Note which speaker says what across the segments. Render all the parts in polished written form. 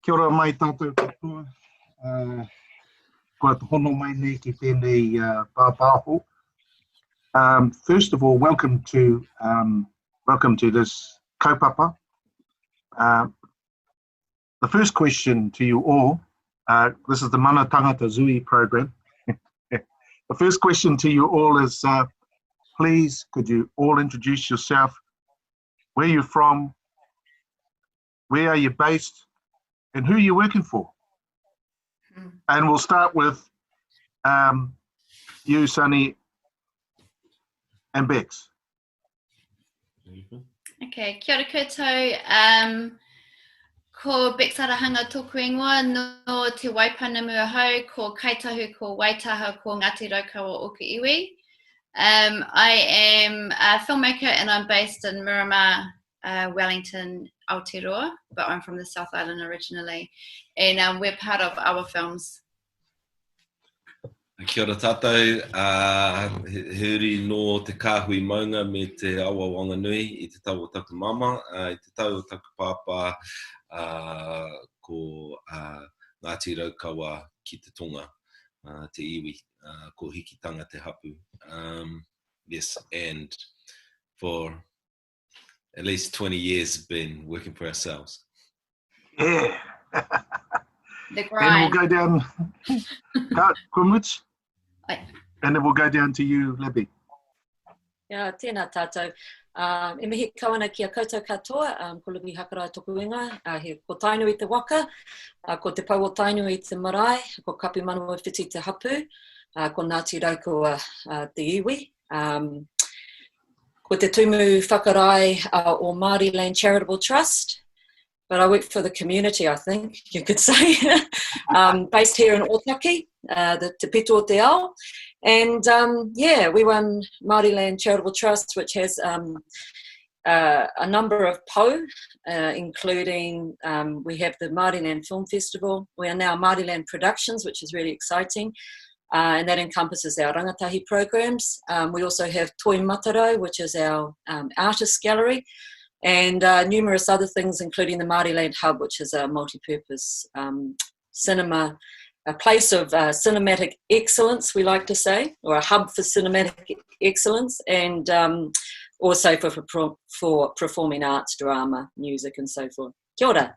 Speaker 1: Kia ora mai tātou katoa. Kua hono mai nei ki tēnei pāpāho. First of all, welcome to this kaupapa. The first question to you all, this is the Mana Tangata Zui program. The first question to you all is, please, could you all introduce yourself, where you're from, where are you based, and who you're working for? And we'll start with you, Sunny, and Becs.
Speaker 2: Okay, kia ora koutou. Ko Becs Arahanga tōku ingoa no te waipana mua hau, ko kaitahu, ko waitaha, ko Ngāti Raukawa o ke iwi. I am a filmmaker and I'm based in Miramar, Wellington, Aotearoa, but I'm from the South Island originally. And we're part of our films.
Speaker 3: Kia ora tātou, he uri no te kāhui maunga me te awa wanganui I te tau o taku mama, I te tau o taku pāpā ko Ngāti Raukawa ki te tonga, te iwi, ko hikitanga te hapu. Yes, and for at least 20 years been working for ourselves.
Speaker 1: Yeah.
Speaker 2: The grind.
Speaker 1: And we'll go down, Kumwich, and then we'll go down to you, Libby.
Speaker 4: Yeah, tēnā tātou. E mihi kawana ki a koutou katoa, ko Libby Hakaraia tōku ingoa, he ko tainu I te waka, ko te pau o tainu I te marae, ko kapi manua whiti te hapu, ko Ngāti Raukawa te iwi. Ko te tumu whakarai o Māori Land Charitable Trust, but I work for the community, I think you could say, based here in Otaki, the Te Pito o Te Ao. And yeah, we run Māori Land Charitable Trust, which has a number of po, including we have the Māori Land Film Festival. We are now Māori Land Productions, which is really exciting. And that encompasses our rangatahi programs. We also have Toi Mataro, which is our artist gallery, and numerous other things, including the Māori Land Hub, which is a multi-purpose cinema, a place of cinematic excellence, we like to say, or a hub for cinematic excellence, and also for performing arts, drama, music, and so forth. Kia ora.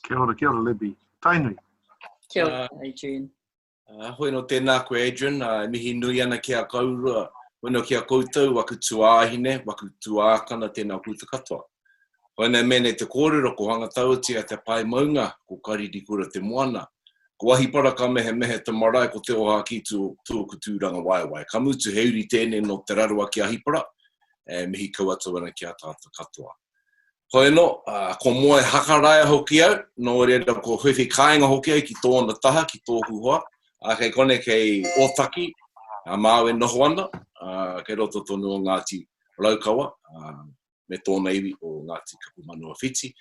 Speaker 1: Kia ora, Libby. Tainui.
Speaker 4: Kia ora, Adrian.
Speaker 3: Hoi no tēnā koe Adrian, mihi nui ana ki a kaurua, hoi no ki a koutou, waku tuāhine, waku tuākana tēnā koutou katoa. Hoi nei mene te kōrero ko hangatau tia te pai maunga, ko kariri kura te moana. Ko wahi para ka mehe te marae ko te oha ki tūku tūranga waiwai. Ka mutu he uri tēnei no te rarua ki a hipara, mihi kauatu ana ki a tātou katoa. Hoi no, ko moe Hakaraia hoki au, no reira ko whiwhi kāinga hoki au ki tōna taha, ki tōku hoa. Kei kone kei Otaki, Māwe noho ana, kei roto tonu o Ngāti Raukawa, me tōna iwi o Ngāti Kapu Manua Whiti.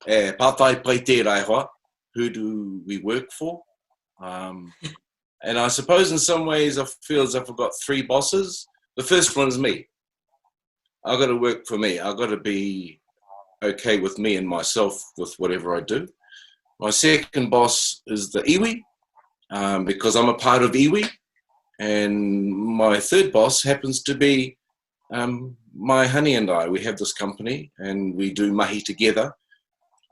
Speaker 3: Pātai pai tērā hoa, who do we work for? And I suppose in some ways I feel as if I've got three bosses. The first one is me. I've got to work for me. I've got to be okay with me and myself with whatever I do. My second boss is the iwi. Because I'm a part of iwi, and my third boss happens to be my honey and I. We have this company and we do mahi together.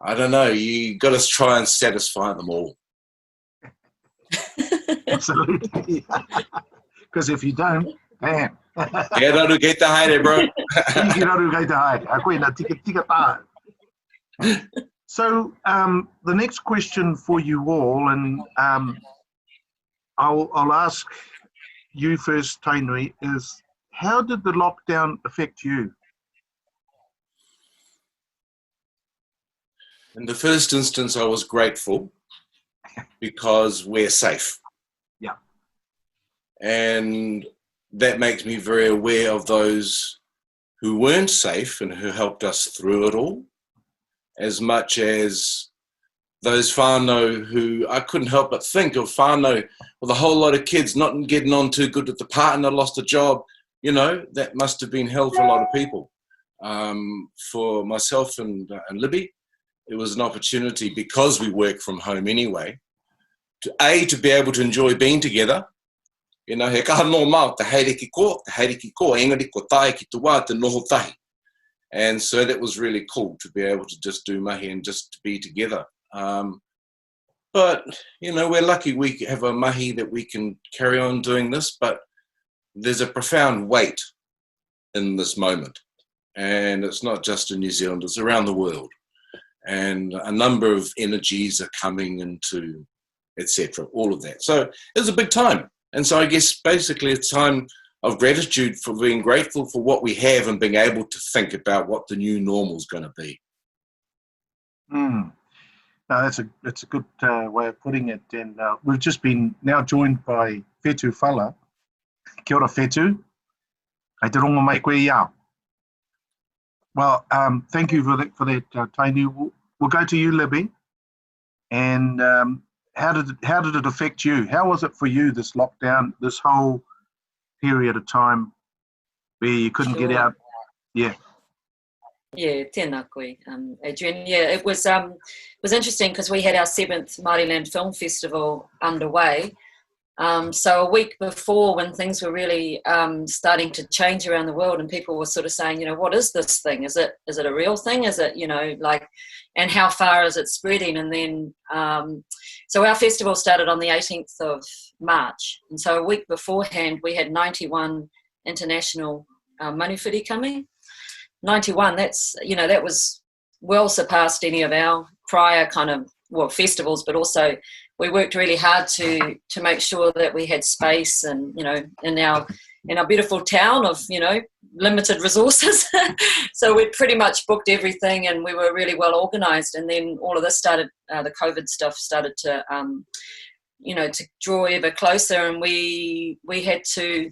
Speaker 3: I don't know, you got to try and satisfy them all.
Speaker 1: Absolutely. Because if you don't, man.
Speaker 3: Kia raru kei te haere, bro.
Speaker 1: Kia raru kei te haere. A koe nā tika tā. So the next question for you all, and I'll ask you first, Tainui, is how did the lockdown affect you?
Speaker 3: In the first instance, I was grateful because we're safe.
Speaker 1: Yeah.
Speaker 3: And that makes me very aware of those who weren't safe and who helped us through it all, as much as those whānau who I couldn't help but think of whānau with a whole lot of kids not getting on too good with the partner, lost a job. You know, that must have been hell for a lot of people. For myself and Libby, it was an opportunity, because we work from home anyway, to be able to enjoy being together. You know, he kaha no mau, te haere ko, engari ko tae ki te wā, te noho tahi. And so that was really cool to be able to just do mahi and just to be together. But, you know, we're lucky we have a mahi that we can carry on doing this, but there's a profound weight in this moment. And it's not just in New Zealand, it's around the world. And a number of energies are coming into, etc., all of that. So it was a big time. And so I guess basically it's time of gratitude for being grateful for what we have and being able to think about what the new normal is going to be.
Speaker 1: No, that's a good way of putting it. And we've just been now joined by Whetu Fala. Kia ora, Whetu. Kei te rongo mai koe iau. Well, thank you for that, Tainu. We'll go to you, Libby. And how did it affect you? How was it for you, this lockdown, this whole period of time where you couldn't get out? Yeah.
Speaker 4: Yeah, tēnā koe, Adrian. Yeah, it was interesting because we had our 7th Māori Land Film Festival underway. So a week before, when things were really starting to change around the world, and people were sort of saying, you know, what is this thing? Is it a real thing? Is it, you know, like, and how far is it spreading? And then, so our festival started on the 18th of March. And so a week beforehand, we had 91 international manuwhiri coming. 91, that's, you know, that was well surpassed any of our prior kind of, well, festivals, but also we worked really hard to make sure that we had space and, you know, in our beautiful town of, you know, limited resources. So we pretty much booked everything and we were really well organised. And then all of this started, the COVID stuff started to, you know, to draw ever closer, and we had to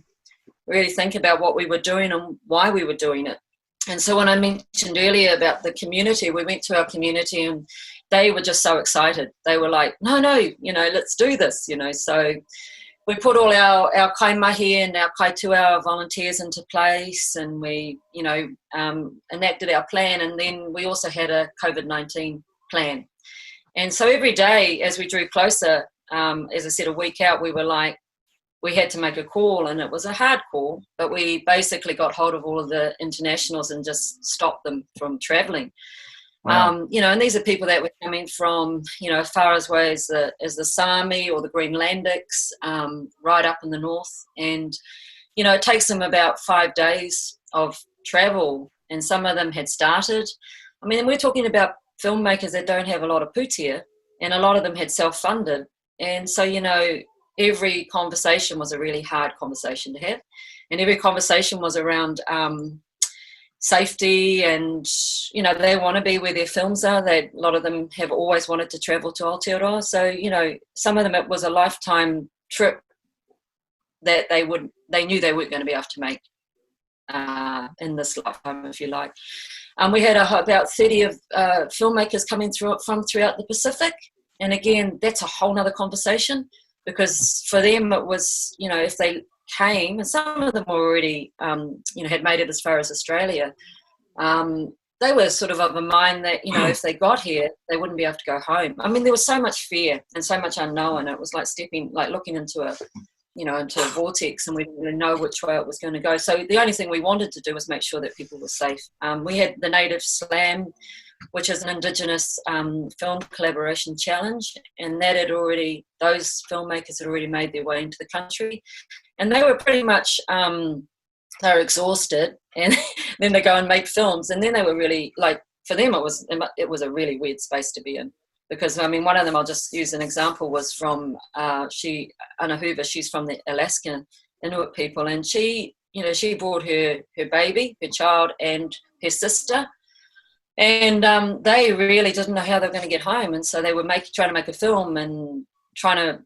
Speaker 4: really think about what we were doing and why we were doing it. And so when I mentioned earlier about the community, we went to our community and they were just so excited. They were like, no, you know, let's do this, you know. So we put all our kaimahi and our kaituā volunteers into place, and we, you know, enacted our plan. And then we also had a COVID-19 plan. And so every day as we drew closer, as I said, a week out, we were like, we had to make a call, and it was a hard call, but we basically got hold of all of the internationals and just stopped them from travelling. Wow. You know, and these are people that were coming from, you know, as far away as the Sami or the Greenlandics, right up in the north. And, you know, it takes them about 5 days of travel, and some of them had started. I mean, we're talking about filmmakers that don't have a lot of putia, and a lot of them had self-funded. And so, you know, every conversation was a really hard conversation to have, and every conversation was around safety, and, you know, they want to be where their films are. A lot of them have always wanted to travel to Aotearoa, so, you know, some of them it was a lifetime trip that they knew they weren't going to be able to make in this lifetime, if you like. We had about 30 of filmmakers coming from throughout the Pacific, and again, that's a whole nother conversation. Because for them it was, you know, if they came, and some of them already, you know, had made it as far as Australia, they were sort of a mind that, you know, if they got here, they wouldn't be able to go home. I mean, there was so much fear and so much unknown. It was like looking into a vortex, and we didn't really know which way it was going to go. So the only thing we wanted to do was make sure that people were safe. We had the Native Slam, which is an Indigenous film collaboration challenge, and those filmmakers had already made their way into the country, and they were pretty much they were exhausted, and then they go and make films, and then they were really, like, for them it was a really weird space to be in, because, I mean, one of them, I'll just use an example, was from Anna Hoover. She's from the Alaskan Inuit people, and she, you know, she brought her baby, her child, and her sister. And they really didn't know how they were going to get home, and so they were trying to make a film and trying to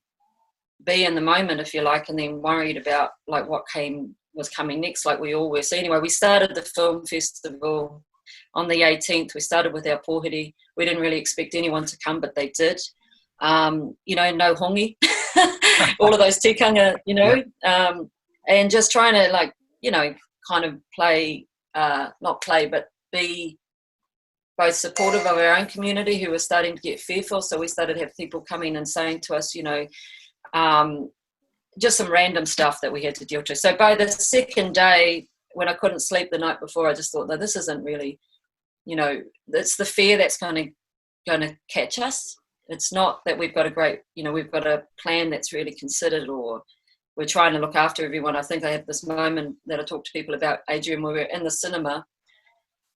Speaker 4: be in the moment, if you like, and then worried about, like, what was coming next, like we all were. So anyway, we started the film festival on the 18th. We started with our pōhiri. We didn't really expect anyone to come, but they did. You know, no hongi, all of those tikanga, you know, and just trying to, like, you know, kind of play, not play, but be both supportive of our own community who were starting to get fearful. So we started to have people coming and saying to us, just some random stuff that we had to deal with. So by the second day, when I couldn't sleep the night before, I just thought, no, this isn't really, it's the fear that's going to catch us. It's not that we've got a great, we've got a plan that's really considered, or we're trying to look after everyone. I think I had this moment that I talked to people about, Adrian, where we were in the cinema,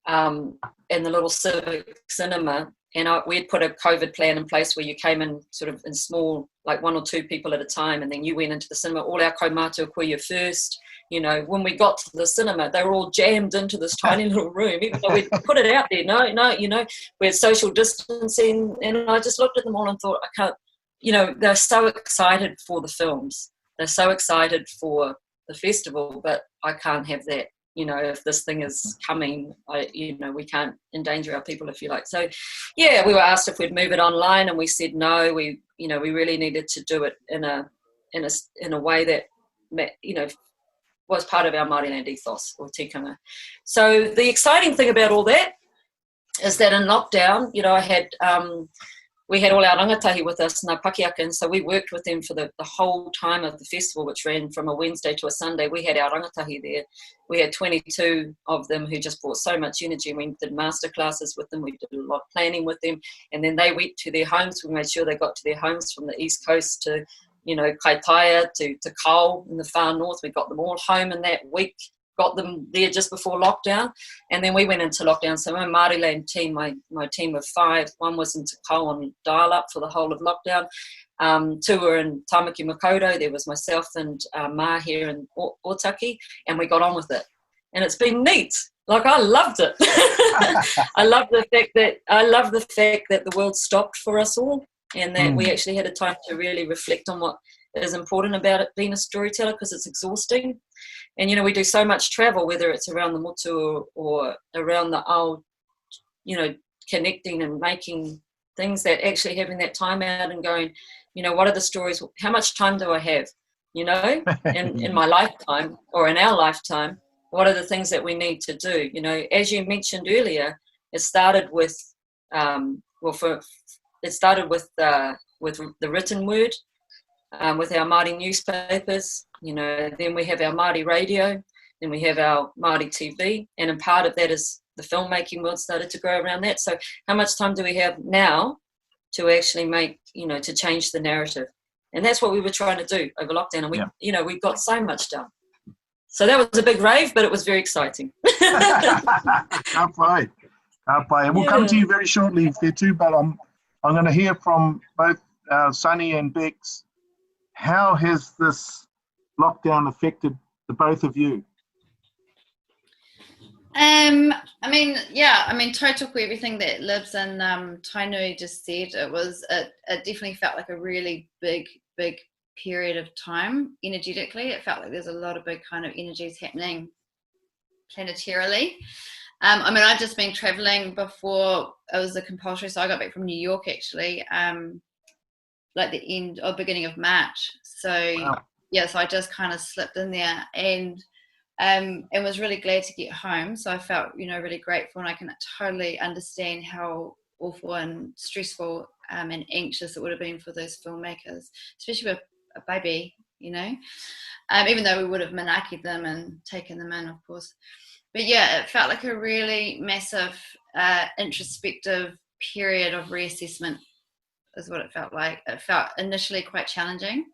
Speaker 4: in the little civic cinema, and we'd put a COVID plan in place where you came in sort of in small, like 1 or 2 people at a time, and then you went into the cinema, all our kaumātua kuia first. When we got to the cinema, they were all jammed into this tiny little room, even though we'd put it out there. No, we had social distancing, and I just looked at them all and thought, I can't, they're so excited for the films. They're so excited for the festival, but I can't have that. If this thing is coming, we can't endanger our people, if you like. So, yeah, we were asked if we'd move it online, and we said no. We really needed to do it in a way that, was part of our Māori land ethos, or tikanga. So the exciting thing about all that is that in lockdown, we had all our rangatahi with us, ngā Pakiaka, and so we worked with them for the whole time of the festival, which ran from a Wednesday to a Sunday. We had our rangatahi there. We had 22 of them who just brought so much energy, and we did master classes with them. We did a lot of planning with them, and then they went to their homes. We made sure they got to their homes from the East Coast to, Kaitaia to Kau in the far north. We got them all home in that week, got them there just before lockdown, and then we went into lockdown. So my Māori land team, my team of 5, one was in Te Kau on dial-up for the whole of lockdown. 2 were in Tamaki Makaurau. There was myself and Ma here in Otaki, and we got on with it. And it's been neat. Like, I loved it. I love the fact that the world stopped for us all, and that we actually had a time to really reflect on what is important about it being a storyteller, because it's exhausting. And, we do so much travel, whether it's around the motu or around the ao, connecting and making things, that actually having that time out and going, what are the stories? How much time do I have? In my lifetime, or in our lifetime, what are the things that we need to do? As you mentioned earlier, it started with, the written word, with our Māori newspapers, then we have our Māori radio, then we have our Māori TV, and a part of that is the filmmaking world started to grow around that. So how much time do we have now to actually make, to change the narrative? And that's what we were trying to do over lockdown, and we got so much done. So that was a big rave, but it was very exciting.
Speaker 1: Kapai. And we'll come to you very shortly, Whetu, but I'm going to hear from both Sunny and Becs. How has this lockdown affected the both of you?
Speaker 2: Tautoko, everything that Libs and Tainui just said, it definitely felt like a really big period of time energetically. It felt like there's a lot of big kind of energies happening planetarily. I've just been traveling before it was a compulsory, so I got back from New York actually, like the end or beginning of March. So wow. So I just kind of slipped in there and was really glad to get home. So I felt, really grateful, and I can totally understand how awful and stressful and anxious it would have been for those filmmakers, especially with a baby, even though we would have manakied them and taken them in, of course. But yeah, it felt like a really massive introspective period of reassessment is what it felt like. It felt initially quite challenging.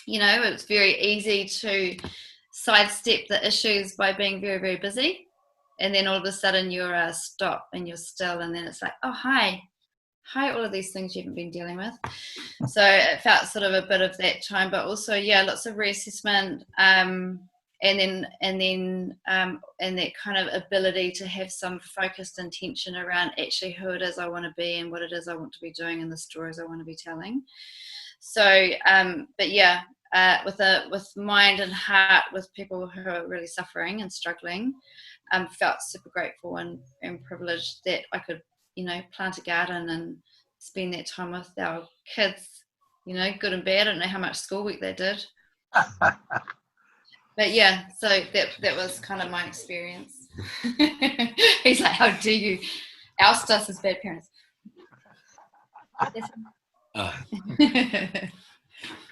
Speaker 2: It was very easy to sidestep the issues by being very, very busy. And then all of a sudden you're stopped and you're still, and then it's like, oh, hi, all of these things you haven't been dealing with. So it felt sort of a bit of that time, but also, lots of reassessment, and that kind of ability to have some focused intention around actually who it is I want to be and what it is I want to be doing and the stories I want to be telling. So, with mind and heart, with people who are really suffering and struggling, felt super grateful and privileged that I could, plant a garden and spend that time with our kids, good and bad. I don't know how much schoolwork they did. But yeah, so that was kind of my experience. He's like, how dare you Oust us as bad parents.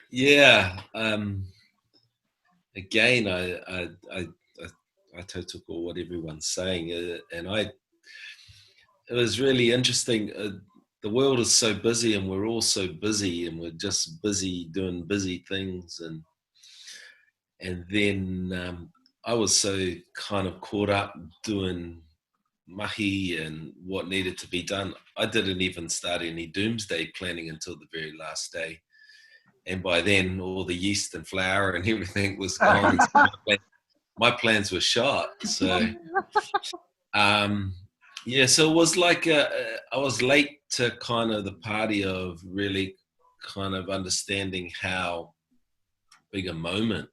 Speaker 5: Yeah. Again, I tautoko what everyone's saying, and it was really interesting. The world is so busy, and we're all so busy, and we're just busy doing busy things, and then I was so kind of caught up doing mahi and what needed to be done. I didn't even start any doomsday planning until the very last day. And by then, all the yeast and flour and everything was gone. And so my plans were shot. So, yeah, so it was like I was late to kind of the party of really kind of understanding how big a moment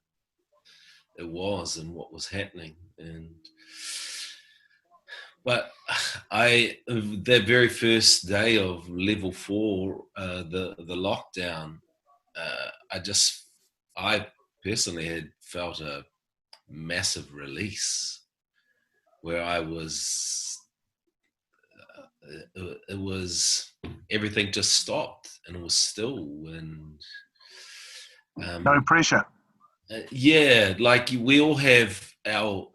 Speaker 5: it was and what was happening. But the very first day of level 4, the lockdown, I personally had felt a massive release where I was, it was, everything just stopped and it was still, and
Speaker 1: no pressure.
Speaker 5: Yeah, like we all have our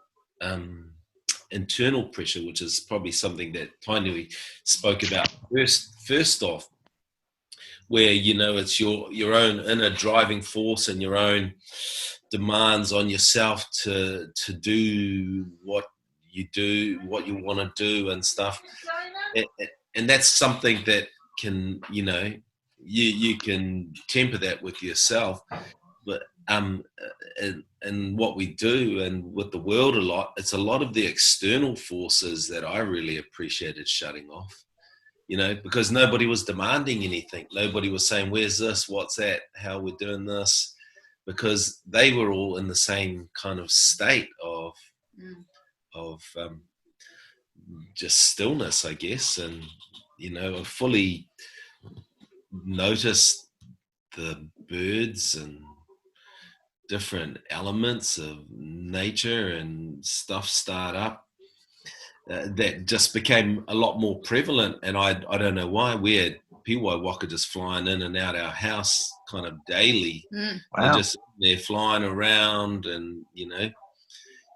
Speaker 5: internal pressure, which is probably something that Tainui spoke about first off, where, you know, it's your own inner driving force and your own demands on yourself to do what you want to do and stuff, and that's something that can, you know, you can temper that with yourself, but and what we do and with the world a lot, it's a lot of the external forces that I really appreciated shutting off. You know, because nobody was demanding anything. Nobody was saying, where's this? What's that? How we're doing this? Because they were all in the same kind of state of just stillness, I guess. And, you know, I fully noticed the birds and different elements of nature and stuff start up. That just became a lot more prevalent, and I don't know why. We had piwai waka just flying in and out our house kind of daily.
Speaker 1: Wow.
Speaker 5: They're just they're flying around, and, you know,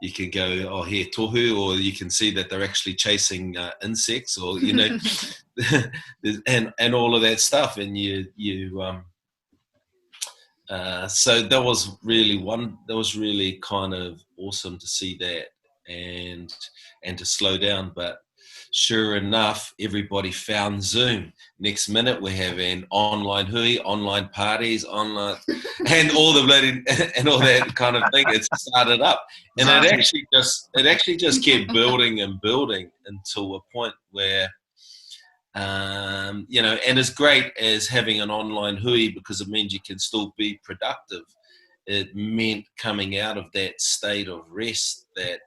Speaker 5: you can go, oh, here tohu, or you can see that they're actually chasing insects, or, you know, and all of that stuff. And so that was really kind of awesome to see that. And to slow down, but sure enough, everybody found Zoom. Next minute, we're having online hui, online parties, online, and all the bloody and all that kind of thing. It started up, and it actually just kept building and building until a point where, you know, and as great as having an online hui, because it means you can still be productive, it meant coming out of that state of rest that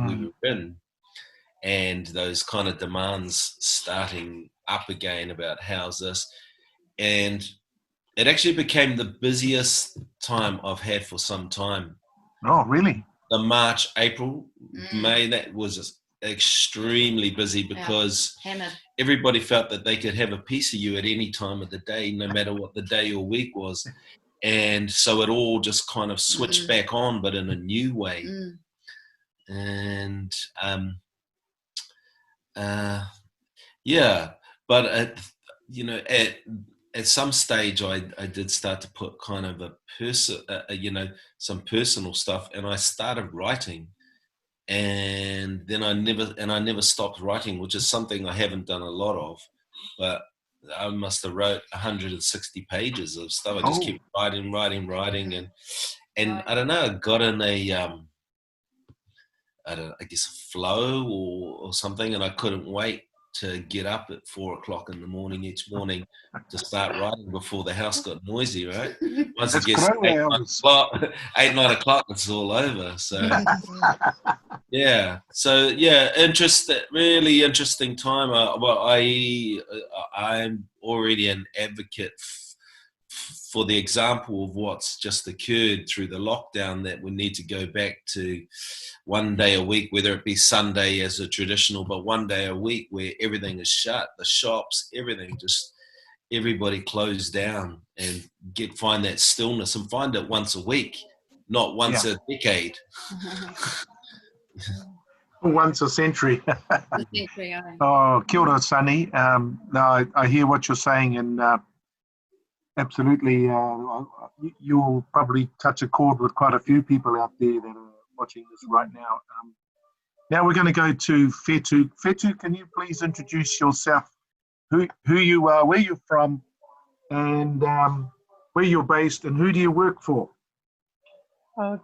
Speaker 5: we were in, and those kind of demands starting up again about how's this, and it actually became the busiest time I've had for some time.
Speaker 1: Oh, really?
Speaker 5: The March, April, May, that was extremely busy because everybody felt that they could have a piece of you at any time of the day, no matter what the day or week was, and so it all just kind of switched back on, but in a new way. And yeah, but you know, at some stage I did start to put kind of you know, some personal stuff, and I started writing, and then I never stopped writing, which is something I haven't done a lot of, but I must have wrote 160 pages of stuff. I just kept writing, and I don't know, I got in I guess a flow or something, and I couldn't wait to get up at 4 o'clock in the morning each morning to start writing before the house got noisy, right? Once it gets 8, 9 o'clock, it's all over. So yeah, really interesting time. Well, I'm already an advocate for the example of what's just occurred through the lockdown, that we need to go back to one day a week, whether it be Sunday as a traditional, but one day a week where everything is shut, the shops, everything, just everybody closed down, and find that stillness, and find it once a week, not once a decade.
Speaker 1: Once a century. Oh, kia ora, Sunny. No, I hear what you're saying, and absolutely, you'll probably touch a chord with quite a few people out there that are watching this right now. Now we're going to go to Whetu. Whetu, can you please introduce yourself, who you are, where you're from, and where you're based, and who do you work for?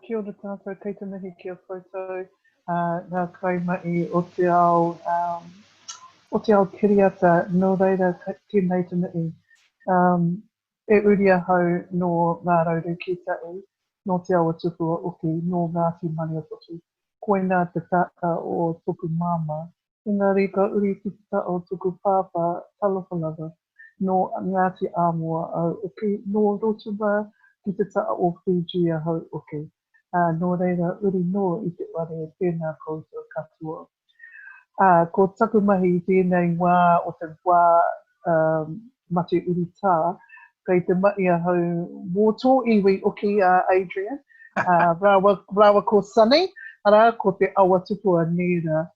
Speaker 6: Kia ora tātou, kei te mihi kia koutou, ngā kaimai o te ao kiriata, nō reira tēnei te mihi. E uri ahau no ngā rauru ki tai, no te awa tupu o uki, no Ngāti Mani o Totu. Koina te taka o tuku mama. Engari ka uri ki te ta o tuku pāpā talawhalawa, no Ngāti Āmoa au uki, no Rotorua ki te ta o Fiji ahau uki. Nō reira uri no i te ware tēnā koutou katoa. Ko taku mahi i tēnei wā o te wā mate uri tā, kei te mai ahau mō tō iwi uki Adrian, rawa ko Sunny, ara ko te awa tupu a Nera.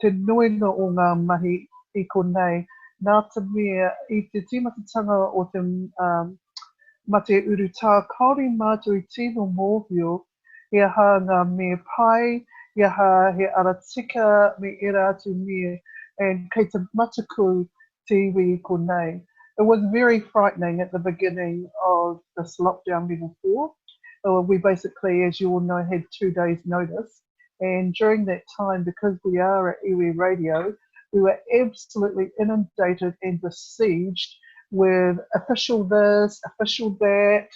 Speaker 6: Te noina o ngā mahi i konei, nā te mea i te timatatanga o te mate uru tā, kaori mātou i tino mōhio, he aha ngā mea pai, he aha he aratika me era atu mea, and kei te mataku te iwi i konei. It was very frightening at the beginning of this lockdown level 4. We basically, as you all know, had 2 days notice. And during that time, because we are at iwi Radio, we were absolutely inundated and besieged with official this, official that.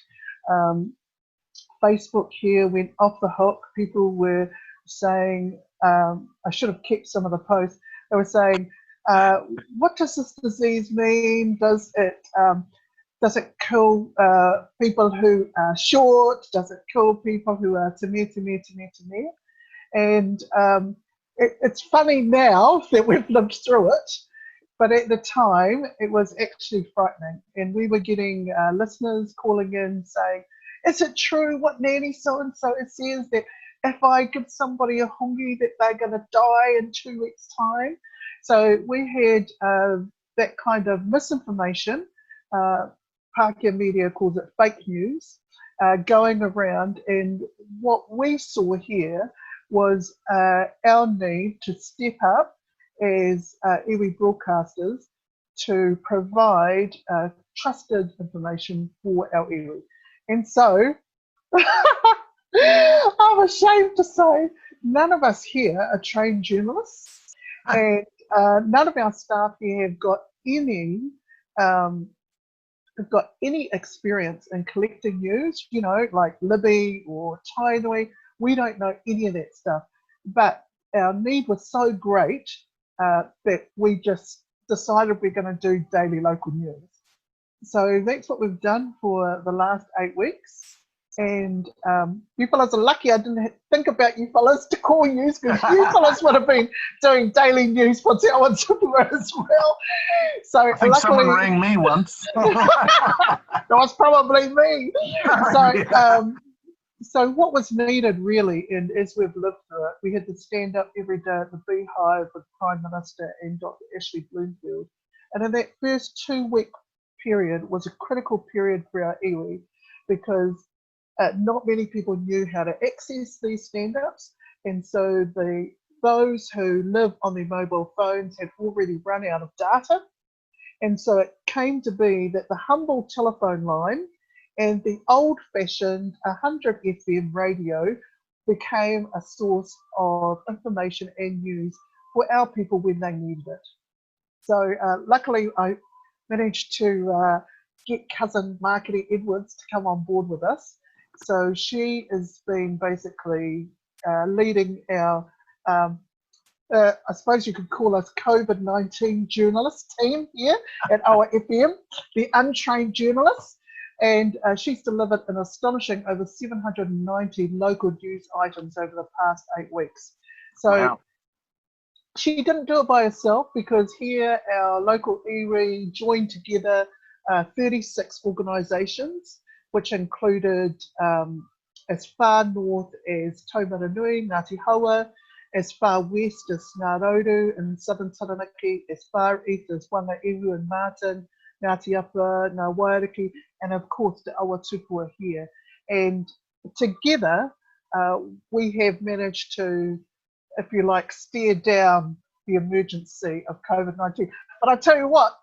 Speaker 6: Facebook here went off the hook. People were saying, I should have kept some of the posts. They were saying, what does this disease mean? Does it kill people who are short? Does it kill people who are te me? And it's funny now that we've lived through it, but at the time it was actually frightening. And we were getting listeners calling in saying, is it true what Nanny so-and-so says, that if I give somebody a hongi that they're going to die in 2 weeks' time? So we had that kind of misinformation, Pākehā media calls it fake news, going around, and what we saw here was our need to step up as iwi broadcasters to provide trusted information for our iwi. And so, I'm ashamed to say, none of us here are trained journalists, and none of our staff here have got any experience in collecting news, you know, like Libby or Tainui. We don't know any of that stuff. But our need was so great that we just decided we're going to do daily local news. So that's what we've done for the last 8 weeks. And you fellas are lucky I didn't think about you fellas to call you, because you fellas would have been doing daily news for Te Awa Tupua as well. So
Speaker 1: I think
Speaker 6: luckily,
Speaker 1: someone rang me once.
Speaker 6: That was probably me. So,
Speaker 1: Yeah.
Speaker 6: So what was needed really, and as we've lived through it, we had to stand up every day at the Beehive with Prime Minister and Dr. Ashley Bloomfield. And in that first 2-week period was a critical period for our iwi, because not many people knew how to access these stand-ups, and so those who live on their mobile phones had already run out of data, and so it came to be that the humble telephone line and the old-fashioned 100 FM radio became a source of information and news for our people when they needed it. So luckily I managed to get cousin Marketing Edwards to come on board with us. So she has been basically leading our, I suppose you could call us COVID-19 journalist team here at our FM, the untrained journalists. And she's delivered an astonishing over 790 local news items over the past 8 weeks. So
Speaker 1: Wow.
Speaker 6: she didn't do it by herself, because here our local iwi joined together 36 organisations, which included as far north as Taumaranui, Ngāti Haua, as far west as Ngāroru in southern Taranaki, as far east as Wangaiwu and Martin, Ngāti Apa, Ngā Waiariki, and of course the Awa Tupua here. And together we have managed to, if you like, stare down the emergency of COVID-19. But I tell you what,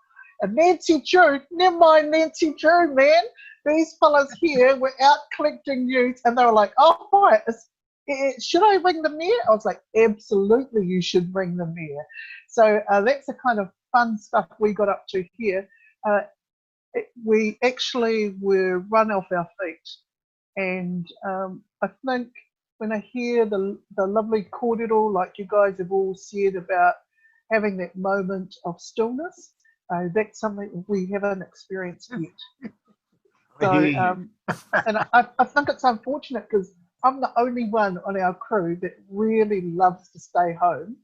Speaker 6: Nancy Drew, never mind Nancy Drew, man. These fellas here were out collecting news, and they were like, oh, right, should I ring the mayor? I was like, absolutely, you should ring the mayor. So that's the kind of fun stuff we got up to here. We actually were run off our feet. And I think when I hear the lovely kōrero, like you guys have all said about having that moment of stillness, that's something we haven't experienced yet. So, and I think it's unfortunate, because I'm the only one on our crew that really loves to stay home,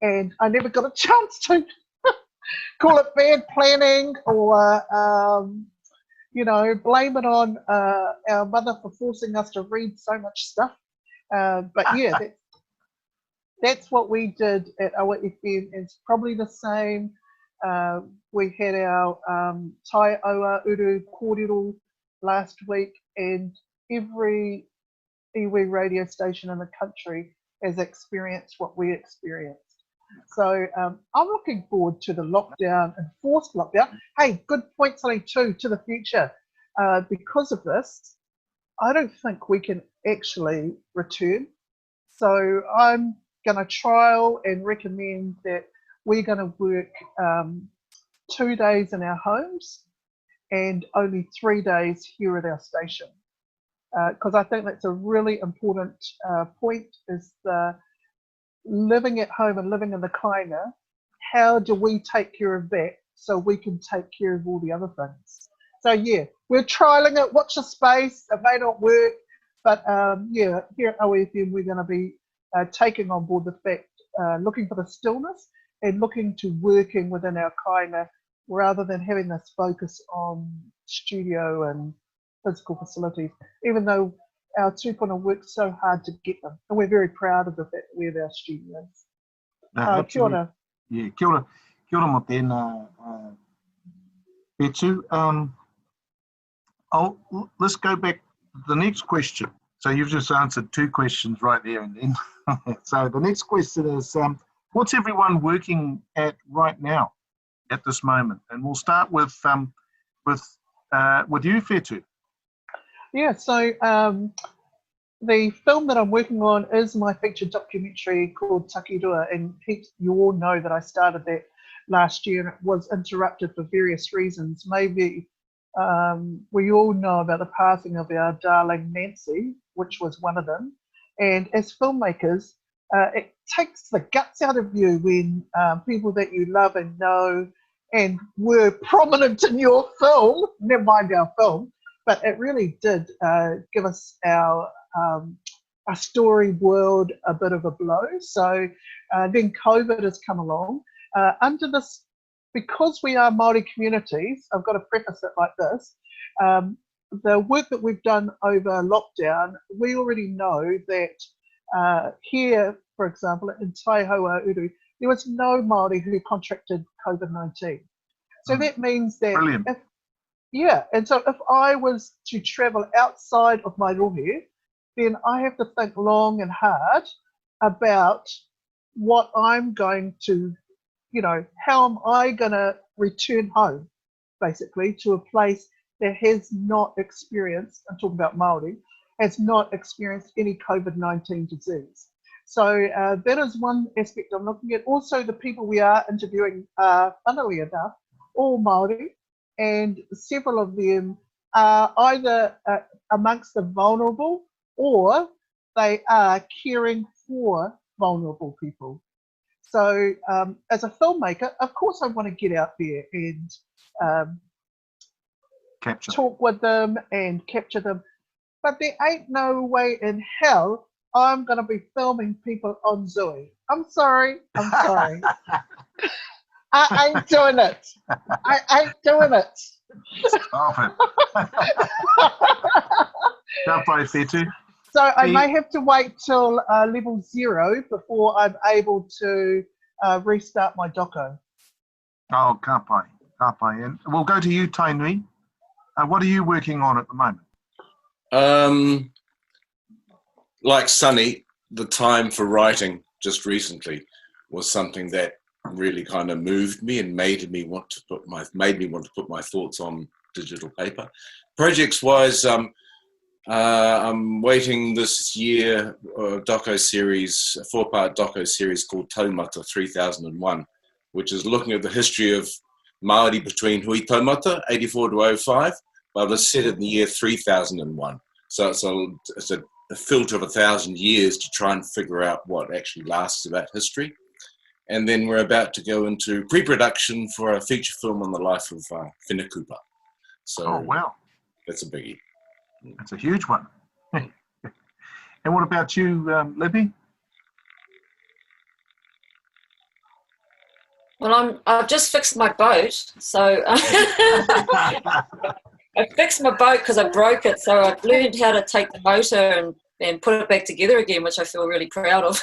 Speaker 6: and I never got a chance to call it bad planning or, you know, blame it on our mother for forcing us to read so much stuff. But yeah, that's what we did at Awa FM. It's probably the same. We had our Tai Awa Uru kōrero last week, and every iwi radio station in the country has experienced what we experienced. So I'm looking forward to the lockdown, enforced lockdown. Hey, good point, Sally, too, to the future. Because of this, I don't think we can actually return. So I'm going to trial and recommend that we're going to work 2 days in our homes and only 3 days here at our station. Because I think that's a really important point, is the living at home and living in the kainga. How do we take care of that so we can take care of all the other things? So yeah, we're trialing it, watch the space. It may not work, but yeah, here at OFM we're going to be taking on board the fact, looking for the stillness and looking to working within our kainga, rather than having this focus on studio and physical facilities, even though our tūpuna worked so hard to get them, and we're very proud of the fact that we have our studios. Kia ora.
Speaker 1: Yeah, kia ora. Kia ora mo tēnā, Whetu. Let's go back to the next question. So you've just answered 2 questions right there and then. So the next question is, what's everyone working at right now, at this moment? And we'll start with you, Whetu.
Speaker 6: Yeah, so the film that I'm working on is my feature documentary called Takirua, and you all know that I started that last year and it was interrupted for various reasons. Maybe we all know about the passing of our darling Nancy, which was one of them. And as filmmakers, it takes the guts out of you when people that you love and know and were prominent in your film, never mind our film, but it really did give us our story world a bit of a blow. So then COVID has come along. Under this, because we are Māori communities, I've got to preface it like this, the work that we've done over lockdown, we already know that here, for example, in Taihaua Uru, there was no Māori who contracted COVID-19. So that means that and so if I was to travel outside of my rohe, then I have to think long and hard about what I'm going to, you know, how am I going to return home, basically, to a place that has not experienced, I'm talking about Māori, has not experienced any COVID-19 disease. So that is one aspect I'm looking at. Also, the people we are interviewing are, funnily enough, all Māori, and several of them are either amongst the vulnerable or they are caring for vulnerable people. So as a filmmaker, of course I want to get out there and talk with them and capture them. But there ain't no way in hell I'm going to be filming people on Zoe. I'm sorry. I ain't doing it. I ain't doing it.
Speaker 1: Stop it. Ka pai, Whetu.
Speaker 6: So I may have to wait till level 0 before I'm able to restart my doco.
Speaker 1: Oh, ka pai. And we'll go to you, Tainui. What are you working on at the moment?
Speaker 3: Like Sunny, the time for writing just recently was something that really kind of moved me and made me want to put my thoughts on digital paper. Projects-wise, I'm waiting this year a doco series, a 4-part doco series called Taumata 3001, which is looking at the history of Māori between Hui Taumata, 84 to 05, but it's set in the year 3001. So it's a filter of 1,000 years to try and figure out what actually lasts about history. And then we're about to go into pre-production for a feature film on the life of Whenakupa. So
Speaker 1: Oh, wow.
Speaker 3: That's a biggie.
Speaker 1: That's a huge one. And what about you, Libby?
Speaker 4: Well, I've just fixed my boat, so I fixed my boat because I broke it. So I've learned how to take the motor and put it back together again, which I feel really proud of.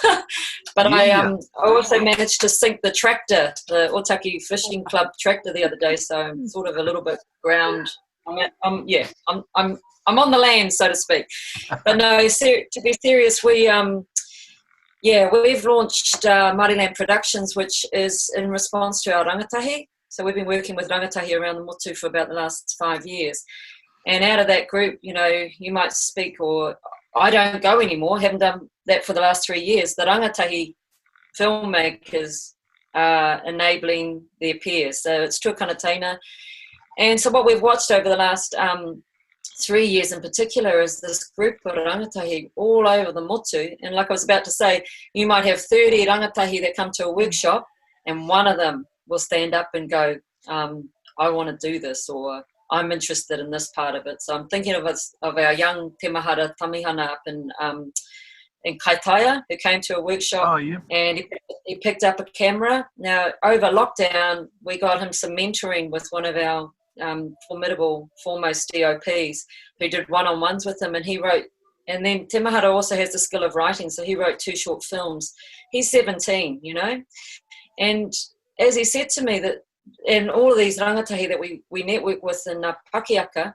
Speaker 4: But
Speaker 1: Yeah.
Speaker 4: I also managed to sink the tractor, the Otaki Fishing Club tractor, the other day. So I'm sort of a little bit ground. I'm on the land, so to speak. But no, to be serious, we've launched Māori Land Productions, which is in response to our rangatahi. So we've been working with rangatahi around the motu for about the last 5 years. And out of that group, you know, you might speak, or I don't go anymore, haven't done that for the last 3 years. The rangatahi filmmakers are enabling their peers. So it's tuakana teina. And so what we've watched over the last 3 years in particular is this group of rangatahi all over the motu. And like I was about to say, you might have 30 rangatahi that come to a workshop and one of them will stand up and go, I want to do this, or I'm interested in this part of it. So I'm thinking of our young te mahara tamihana up in Kaitaia, who came to a workshop.
Speaker 1: Oh, yeah.
Speaker 4: And he picked up a camera. Now, over lockdown, we got him some mentoring with one of our formidable, foremost DOPs who did one-on-ones with him, and he wrote, and then Te Mahara also has the skill of writing, so he wrote 2 short films. He's 17, you know, and as he said to me that, and all of these rangatahi that we network with in Pakiaka,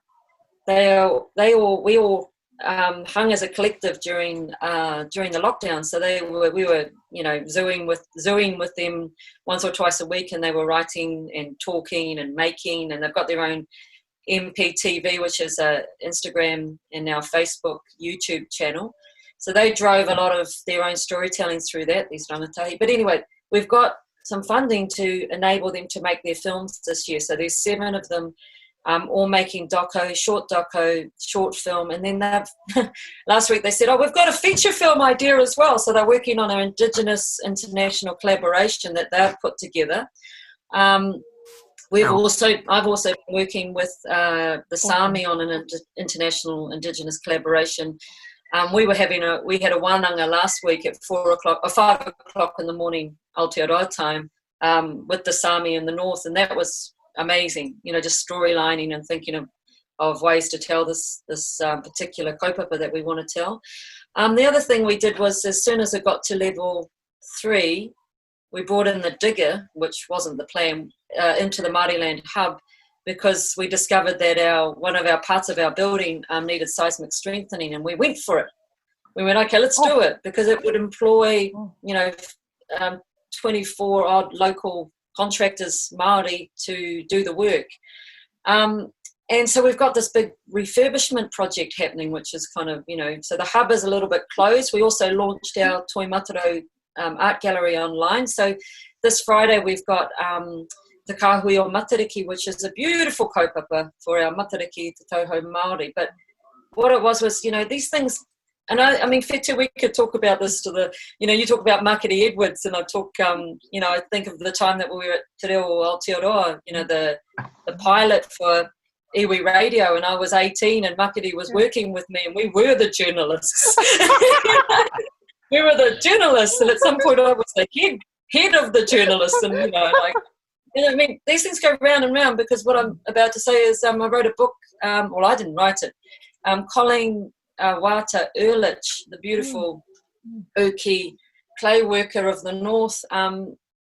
Speaker 4: we all hung as a collective during the lockdown. So we were you know zooing with them once or twice a week, and they were writing and talking and making, and they've got their own MPTV, which is a Instagram and now Facebook, YouTube channel. So they drove a lot of their own storytelling through that, these rangatahi. But anyway, we've got some funding to enable them to make their films this year. So there's 7 of them, all making short film. And then last week they said, oh, we've got a feature film idea as well. So they're working on an Indigenous international collaboration that they've put together. I've also been working with the Sami on an international Indigenous collaboration. We had a wānanga last week at 5 o'clock in the morning, Aotearoa time, with the Sami in the north, and that was amazing. You know, just storylining and thinking of ways to tell this particular kaupapa that we want to tell. The other thing we did was, as soon as it got to level 3, we brought in the digger, which wasn't the plan, into the Māori Land hub, because we discovered that one of our parts of our building needed seismic strengthening, and we went for it. We went, okay, let's do it, because it would employ, 24 odd local contractors, Māori, to do the work. And so we've got this big refurbishment project happening, which is kind of, so the hub is a little bit closed. We also launched our Toi Mataro art gallery online. So this Friday we've got the Kahui o Matariki, which is a beautiful kaupapa for our Matariki Te Tauhou Māori. But what it was these things, and I mean, Whetu, we could talk about this you talk about Makere Edwards, and I talk, I think of the time that we were at Te Reo Aotearoa, the pilot for iwi radio, and I was 18 and Makiri was working with me, and we were the journalists. We were the journalists, and at some point I was the head of the journalists, and I mean, these things go round and round, because what I'm about to say is I wrote a book, well, I didn't write it. Colleen Wata Ehrlich, the beautiful Uki clay worker of the North,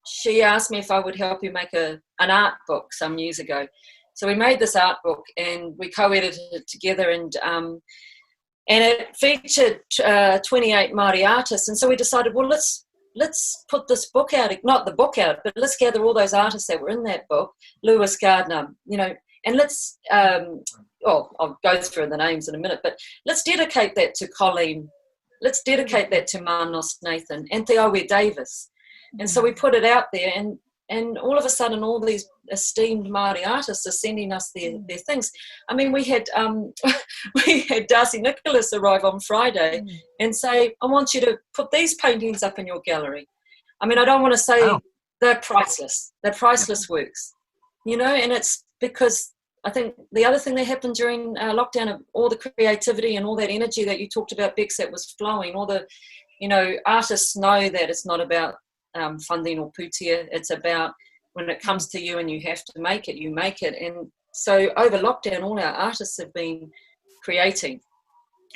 Speaker 4: she asked me if I would help you make an art book some years ago. So we made this art book and we co-edited it together, and it featured 28 Māori artists. And so we decided, well, let's put this book out, not the book out, but let's gather all those artists that were in that book, Lewis Gardner, and let's, I'll go through the names in a minute, but let's dedicate that to Colleen. Let's dedicate that to Manos Nathan and Te Aue Davis. And so we put it out there, and all of a sudden all these esteemed Māori artists are sending us their things. I mean, we had Darcy Nicholas arrive on Friday and say, I want you to put these paintings up in your gallery. I mean, I don't want to say they're priceless. They're priceless works, and it's because I think the other thing that happened during lockdown, of all the creativity and all that energy that you talked about, Becs, that was flowing, all the, artists know that it's not about funding or putia. It's about when it comes to you and you have to make it, you make it. And so over lockdown, all our artists have been creating,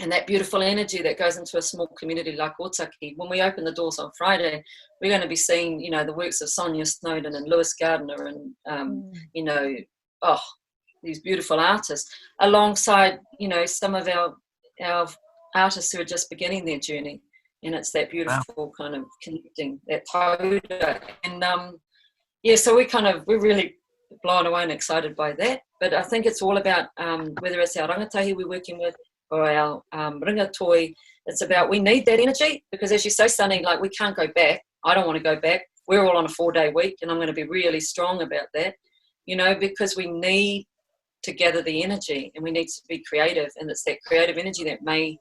Speaker 4: and that beautiful energy that goes into a small community like Otaki. When we open the doors on Friday, we're going to be seeing, the works of Sonia Snowden and Lewis Gardner and, these beautiful artists, alongside, some of our artists who are just beginning their journey. And it's that beautiful kind of connecting, that tauda. And so we're really blown away and excited by that. But I think it's all about, whether it's our rangatahi we're working with or our ringatoi, it's about, we need that energy, because as you say, Sunny, like, we can't go back. I don't want to go back. We're all on a 4-day week, and I'm going to be really strong about that, because we need to gather the energy, and we need to be creative, and it's that creative energy that we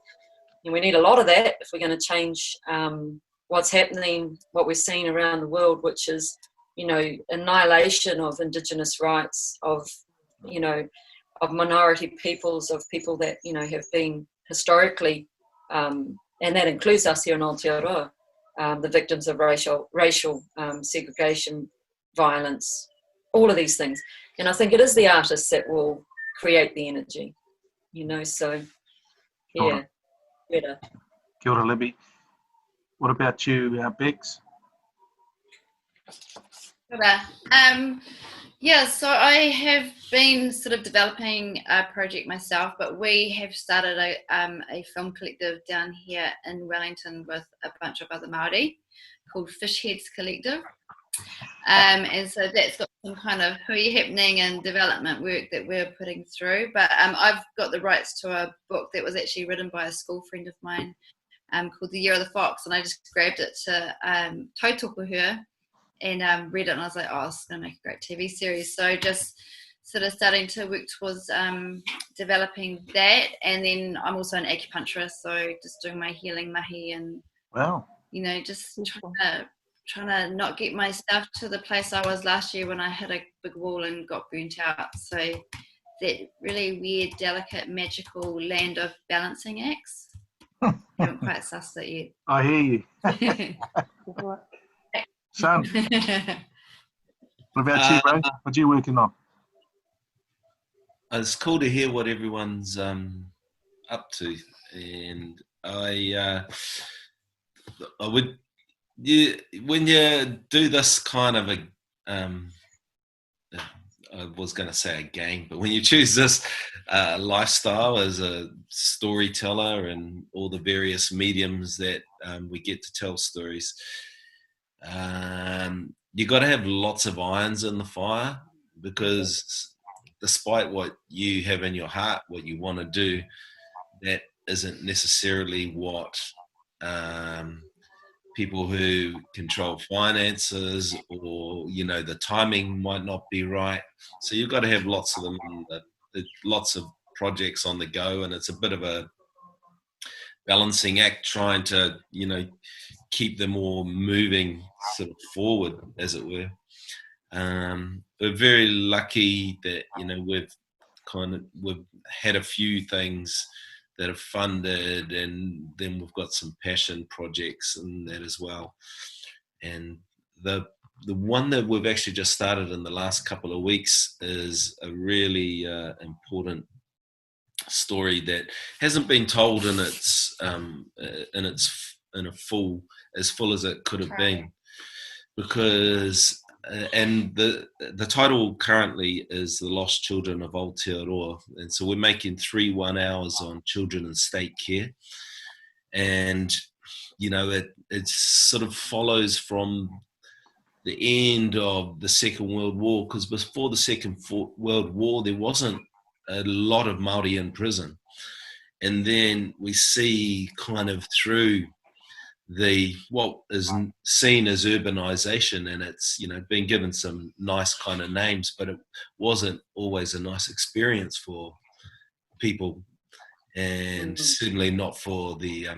Speaker 4: need a lot of that if we're going to change what's happening, what we're seeing around the world, which is, annihilation of Indigenous rights, of minority peoples, of people that, have been historically, and that includes us here in Aotearoa, the victims of racial segregation, violence, all of these things. And I think it is the artists that will create the energy, so, yeah. Better.
Speaker 1: Kia ora, Libby. What about you, Becs?
Speaker 2: So I have been sort of developing a project myself, but we have started a film collective down here in Wellington with a bunch of other Māori called Fish Heads Collective. And so that's got some kind of hui happening and development work that we're putting through. But I've got the rights to a book that was actually written by a school friend of mine called The Year of the Fox, and I just grabbed it to tautoko her and read it, and I was like, oh, this is going to make a great TV series. So just sort of starting to work towards developing that. And then I'm also an acupuncturist, so just doing my healing mahi and, just trying to not get myself to the place I was last year when I hit a big wall and got burnt out. So that really weird, delicate, magical land of balancing acts. I haven't quite sussed it yet.
Speaker 1: I hear you. Son, what about you, bro? What are you working on?
Speaker 5: It's cool to hear what everyone's up to, and I would. When you do this kind of I was going to say a game, but when you choose this lifestyle as a storyteller and all the various mediums that we get to tell stories, you got to have lots of irons in the fire, because despite what you have in your heart, what you want to do, that isn't necessarily what people who control finances, or the timing might not be right. So you've got to have lots of them, lots of projects on the go, and it's a bit of a balancing act trying to keep them all moving sort of forward, as it were. We're very lucky that we've we've had a few things that have funded, and then we've got some passion projects and that as well. And the one that we've actually just started in the last couple of weeks is a really important story that hasn't been told in a full as it could have been, because and the title currently is The Lost Children of Aotearoa, and so we're making 3 1-hours on children in state care. And it sort of follows from the end of the Second World War, because before the Second World War there wasn't a lot of Māori in prison, and then we see kind of through what is seen as urbanization, and it's been given some nice kind of names, but it wasn't always a nice experience for people, and certainly not for a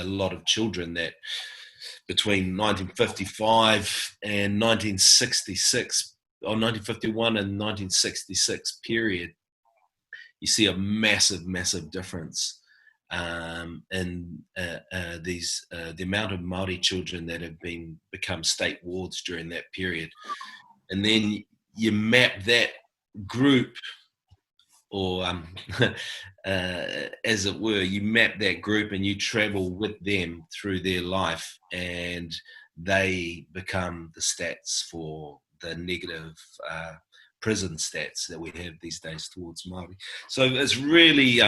Speaker 5: lot of children that between 1955 and 1966, or 1951 and 1966 period, you see a massive difference in the amount of Māori children that have become state wards during that period. And then you map that group, or as it were, you map that group and you travel with them through their life, and they become the stats for the negative prison stats that we have these days towards Māori. So it's really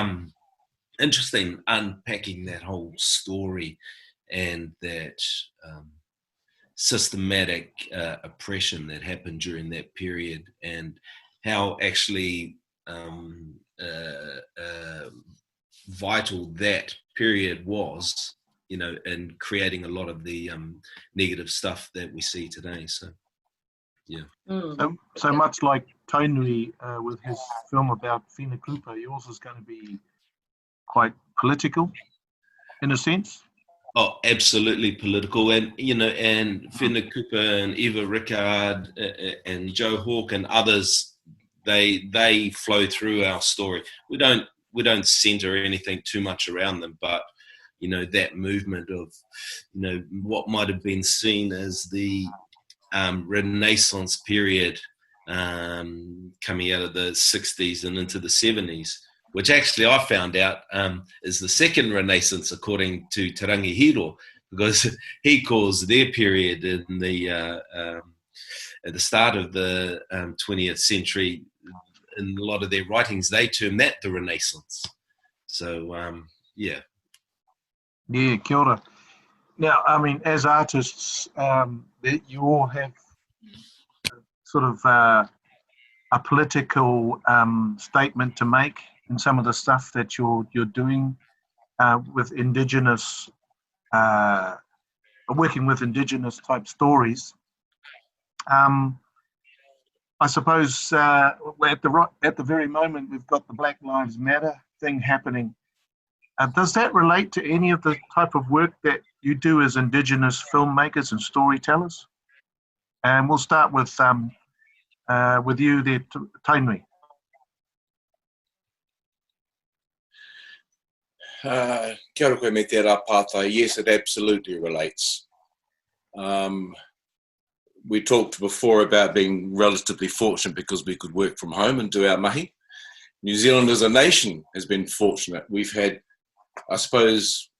Speaker 5: interesting unpacking that whole story and that systematic oppression that happened during that period, and how actually vital that period was, in creating a lot of the negative stuff that we see today. So, yeah.
Speaker 1: So much like Tainui with his film about Whetu, yours is going to be quite political, in a sense.
Speaker 5: Oh, absolutely political, and and Whetu and Eva Rickard and Joe Hawke and others, they flow through our story. We don't center anything too much around them, but that movement of what might have been seen as the Renaissance period coming out of the 60s and into the 70s, which actually I found out is the second Renaissance according to Te Rangi Hiro, because he calls their period in the at the start of the 20th century, in a lot of their writings, they term that the Renaissance. So, yeah.
Speaker 1: Yeah, kia ora. Now, I mean, as artists, you all have sort of a political statement to make in some of the stuff that you're doing with Indigenous, working with Indigenous type stories. I suppose at the very moment we've got the Black Lives Matter thing happening. Does that relate to any of the type of work that you do as Indigenous filmmakers and storytellers? And we'll start with you there, Tainui.
Speaker 3: Kia ora koe me te rāpātai. Yes, it absolutely relates. We talked before about being relatively fortunate because we could work from home and do our mahi. New Zealand as a nation has been fortunate. We've had, I suppose,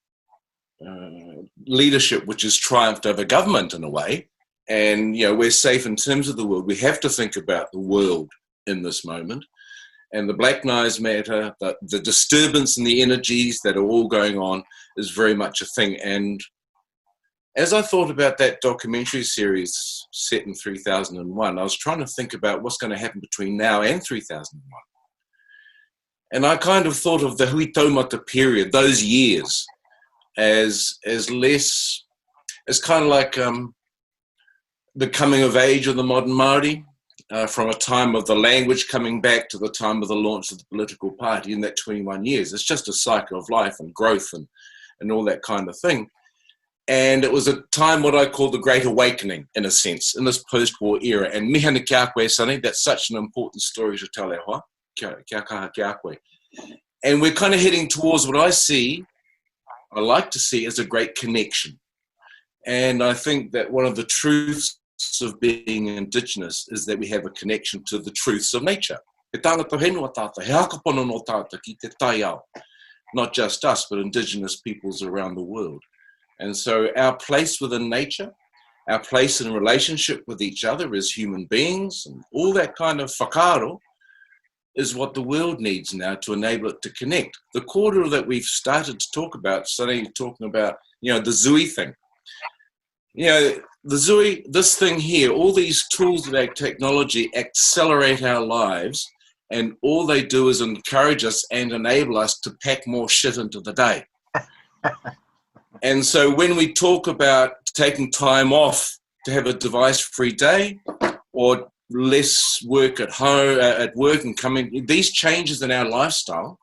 Speaker 3: leadership which has triumphed over government in a way. And, we're safe in terms of the world. We have to think about the world in this moment. And the Black Lives Matter, the disturbance and the energies that are all going on is very much a thing. And as I thought about that documentary series set in 3001, I was trying to think about what's going to happen between now and 3001. And I kind of thought of the hui taumata period, those years, as less, as kind of like the coming of age of the modern Māori, from a time of the language coming back to the time of the launch of the political party in that 21 years. It's just a cycle of life and growth and all that kind of thing. And it was a time what I call the Great Awakening, in a sense, in this post-war era. And mihana ki a koe, Sonny, that's such an important story to tell e hoa. Kia kaha ki a koe. And we're kind of heading towards what I like to see as a great connection. And I think that one of the truths of being Indigenous is that we have a connection to the truths of nature. He tangata henua tata, he hakapono no tata ki te tai ao. Not just us, but Indigenous peoples around the world. And so our place within nature, our place in relationship with each other as human beings, and all that kind of whakaaro is what the world needs now to enable it to connect. The kōrero that we've started to talk about, suddenly talking about, the Zui thing. The Zui, this thing here, all these tools of our technology accelerate our lives, and all they do is encourage us and enable us to pack more shit into the day. And so when we talk about taking time off to have a device-free day, or less work at home, at work and coming, these changes in our lifestyle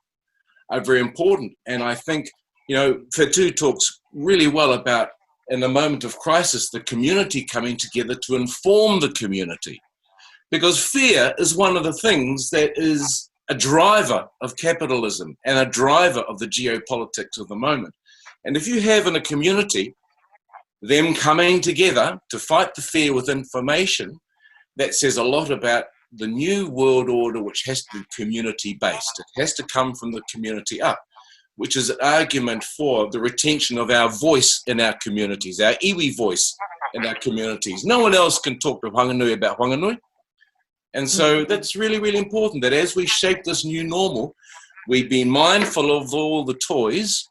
Speaker 3: are very important. And I think, Whetu talks really well about, in a moment of crisis, the community coming together to inform the community. Because fear is one of the things that is a driver of capitalism and a driver of the geopolitics of the moment. And if you have in a community them coming together to fight the fear with information, that says a lot about the new world order, which has to be community-based. It has to come from the community up, which is an argument for the retention of our voice in our communities, our iwi voice in our communities. No one else can talk to Whanganui about Whanganui. And so that's really, really important, that as we shape this new normal, we be mindful of all the toys,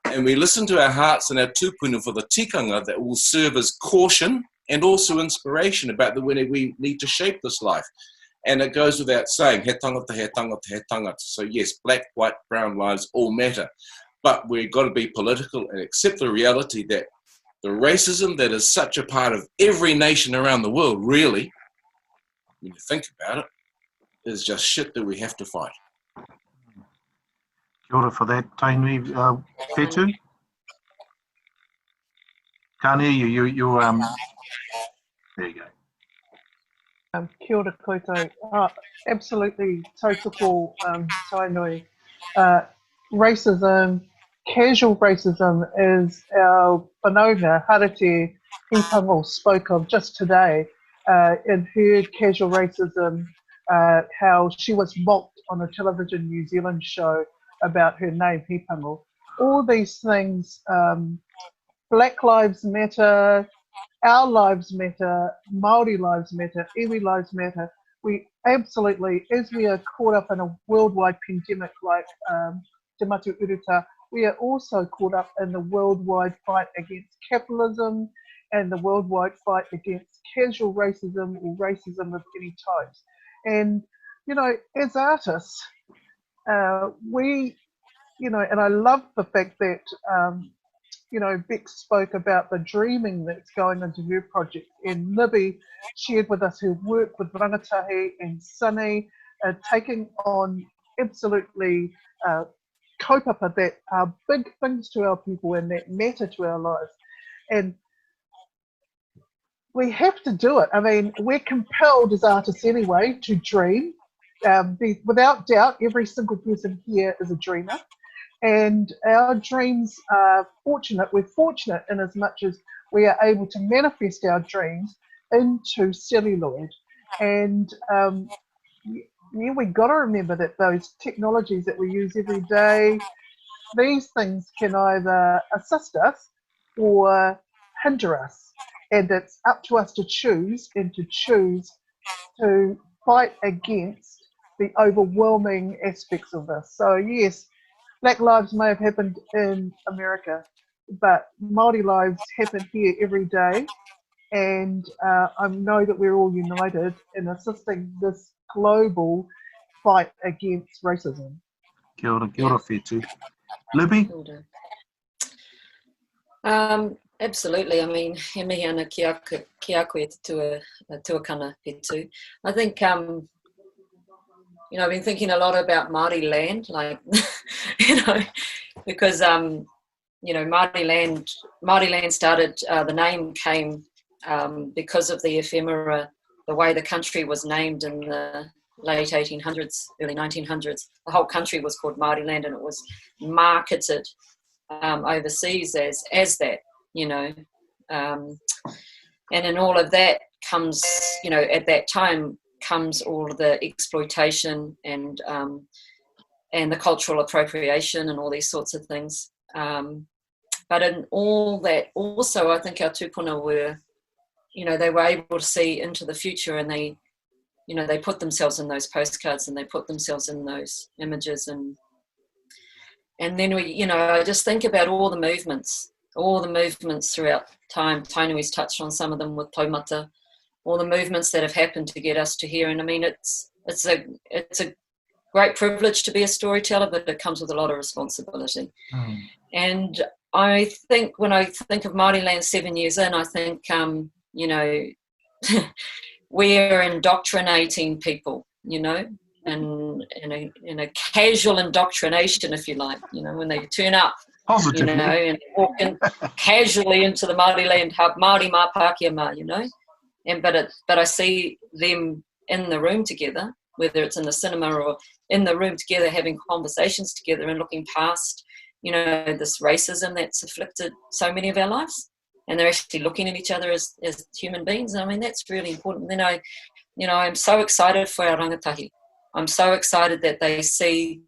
Speaker 3: and we listen to our hearts and our tupuna for the tikanga that will serve as caution and also inspiration about the way we need to shape this life. And it goes without saying, he tangata, he tangata, he tangata. So yes, black, white, brown lives all matter. But we've got to be political and accept the reality that the racism that is such a part of every nation around the world, really, when you think about it, is just shit that we have to fight.
Speaker 1: Kia ora for that, Tainui. Whetu? Can't hear you. There you go.
Speaker 6: Kia ora koutou. Absolutely, tautoko tainui. Racism, casual racism is our whanaunga, Harete Hipango spoke of just today in her casual racism, how she was mocked on a television New Zealand show about her name, Hipango. All these things, Black Lives Matter, our lives matter, Māori lives matter, iwi lives matter. We absolutely, as we are caught up in a worldwide pandemic like Te Matu Uruta, we are also caught up in the worldwide fight against capitalism and the worldwide fight against casual racism or racism of any types. And, as artists, we, and I love the fact that, Bec spoke about the dreaming that's going into her project, and Libby shared with us her work with Rangatahi and Sunny, taking on absolutely kaupapa that are big things to our people and that matter to our lives. And we have to do it. I mean, we're compelled as artists anyway to dream. Without doubt, every single person here is a dreamer. And our dreams are fortunate. We're fortunate in as much as we are able to manifest our dreams into celluloid. And we got to remember that those technologies that we use every day, these things can either assist us or hinder us. And it's up to us to choose to fight against the overwhelming aspects of this. So yes, Black lives may have happened in America, but Māori lives happen here every day. And I know that we're all united in assisting this global fight against racism.
Speaker 1: Kia ora Whetu. Libby?
Speaker 4: Absolutely. I mean, he mihi ana ki a koe te tuakana Whetu. I think, I've been thinking a lot about Māori land, like, because, Māori land Māori land started, the name came because of the ephemera, the way the country was named in the late 1800s, early 1900s. The whole country was called Māori land, and it was marketed overseas as that, you know. And in all of that comes, you know, at that time comes all of the exploitation and the cultural appropriation and all these sorts of things. But in all that also, I think our tūpuna were, you know, they were able to see into the future, and they, you know, they put themselves in those postcards and they put themselves in those images. And then we, you know, I just think about all the movements throughout time. Tainui's touched on some of them with taumata, all the movements that have happened to get us to here. And I mean, it's a great privilege to be a storyteller, but it comes with a lot of responsibility. And I think when I think of Māori land 7 years in, I think, you know, we're indoctrinating people, you know, and in a casual indoctrination, if you like, you know, when they turn up, positively, you know, and walk in casually into the Māori land hub, Māori mā Pākehā mā, you know, but I see them in the room together, whether it's in the cinema or in the room together, having conversations together and looking past, you know, this racism that's afflicted so many of our lives, and they're actually looking at each other as human beings. I mean, that's really important. And then I'm so excited for our rangatahi. I'm so excited that they see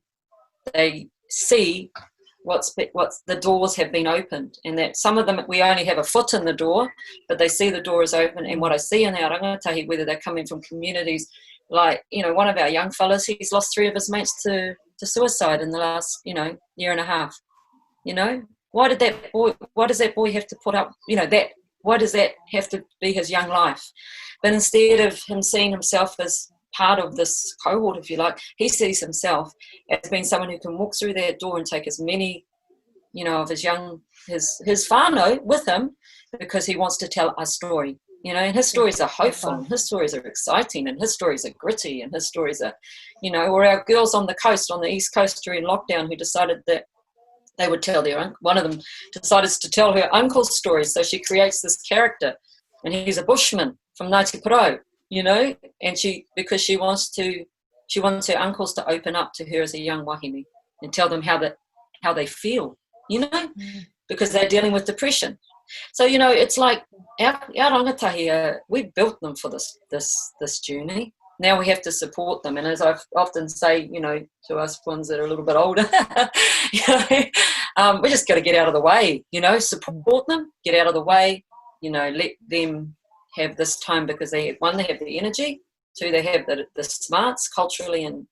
Speaker 4: what's the doors have been opened, and that some of them, we only have a foot in the door, but they see the door is open. And what I see in our rangatahi, whether they're coming from communities like, you know, one of our young fellas, he's lost 3 of his mates to suicide in the last, you know, year and a half. You know, why does that boy have to put up, you know, that, why does that have to be his young life? But instead of him seeing himself as part of this cohort, if you like, he sees himself as being someone who can walk through that door and take as many, you know, of his whānau with him, because he wants to tell a story, you know, and his stories are hopeful, and his stories are exciting, and his stories are gritty, and his stories are, you know, or our girls on the coast, on the East Coast during lockdown, who decided that they would tell one of them decided to tell her uncle's story, so she creates this character, and he's a bushman from Ngāti Porou, you know, and because she wants her uncles to open up to her as a young wahine and tell them how they feel, you know, because they're dealing with depression. So, you know, it's like our rangatahi, we built them for this journey. Now we have to support them, and as I often say, you know, to us ones that are a little bit older, you know, we just got to get out of the way, you know, support them, get out of the way, you know, let them have this time, because they have the energy, 2, they have the smarts culturally, and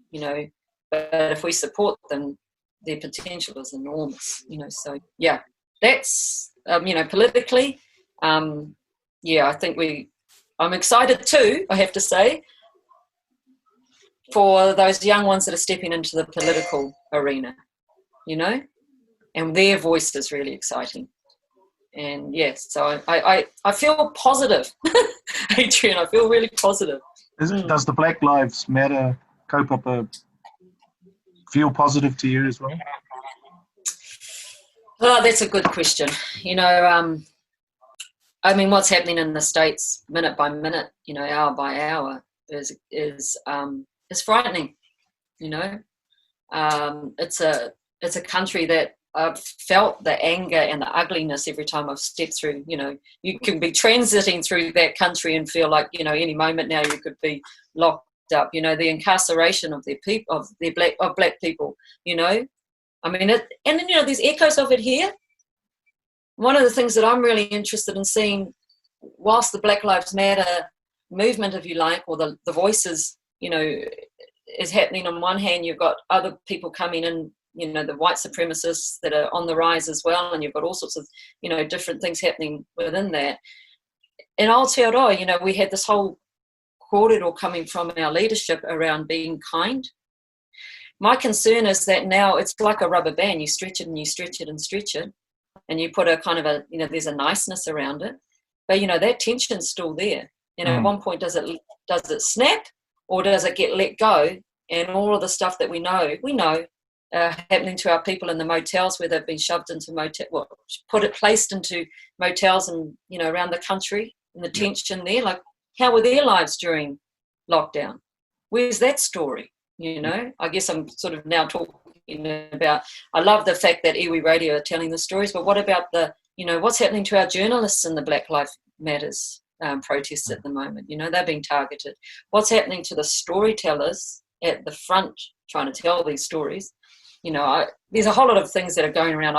Speaker 4: you know, but if we support them, their potential is enormous, you know. So yeah, that's you know, politically, yeah, I think I'm excited too, I have to say, for those young ones that are stepping into the political arena, you know, and their voice is really exciting. And yes, so I feel positive, Adrian, I feel really positive.
Speaker 1: Does the Black Lives Matter kaupapa feel positive to you as well?
Speaker 4: Oh, that's a good question. You know, I mean, what's happening in the States minute by minute, you know, hour by hour is frightening. You know, it's a country that I've felt the anger and the ugliness every time I've stepped through. You know, you can be transiting through that country and feel like, you know, any moment now you could be locked up. You know, the incarceration of black people. You know, I mean, and you know, there's echoes of it here. One of the things that I'm really interested in seeing, whilst the Black Lives Matter movement, if you like, or the voices, you know, is happening on one hand, you've got other people coming in, you know, the white supremacists that are on the rise as well, and you've got all sorts of, you know, different things happening within that. In Aotearoa, you know, we had this whole kōrero coming from our leadership around being kind. My concern is that now it's like a rubber band. You stretch it and you stretch it and stretch it, and you put a kind of a, you know, there's a niceness around it, but you know, that tension's still there. You know, at one point, does it snap, or does it get let go? And all of the stuff that we know, happening to our people in the motels where they've been shoved into placed into motels and, around the country, and the tension there. Like, how were their lives during lockdown? Where's that story? I guess I'm sort of now talking about, I love the fact that iwi radio are telling the stories, but what about what's happening to our journalists in the Black Lives Matters protests at the moment? They're being targeted. What's happening to the storytellers at the front trying to tell these stories? There's a whole lot of things that are going around.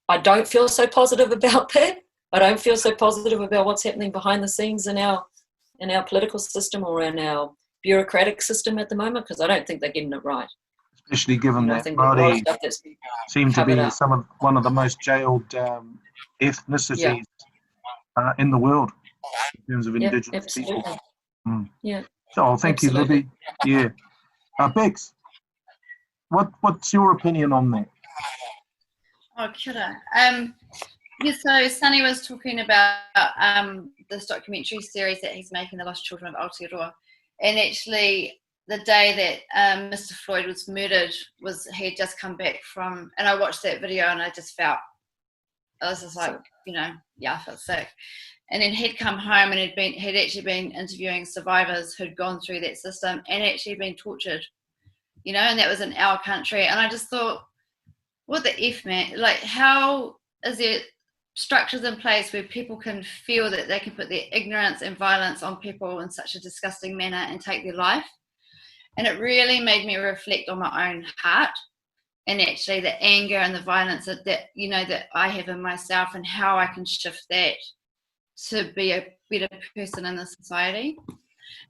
Speaker 4: I don't feel so positive about that. I don't feel so positive about what's happening behind the scenes in our political system or in our bureaucratic system at the moment, because I don't think they're getting it right.
Speaker 1: Especially given that
Speaker 4: Māori
Speaker 1: Māori seem to be one of the most jailed ethnicities in the world in terms of Indigenous people.
Speaker 4: Yeah.
Speaker 1: So thank you, Libby. Yeah. Becs, what's your opinion on that?
Speaker 2: Oh, kia ora. So Sunny was talking about this documentary series that he's making, The Lost Children of Aotearoa. And actually, the day that Mr. Floyd was murdered, he had just come back from, and I watched that video and I was just like, I felt sick. And then he'd come home and he'd actually been interviewing survivors who'd gone through that system and actually been tortured, and that was in our country. And I just thought, what the F, man? Like, how is there structures in place where people can feel that they can put their ignorance and violence on people in such a disgusting manner and take their life? And it really made me reflect on my own heart and actually the anger and the violence that I have in myself, and how I can shift that to be a better person in the society.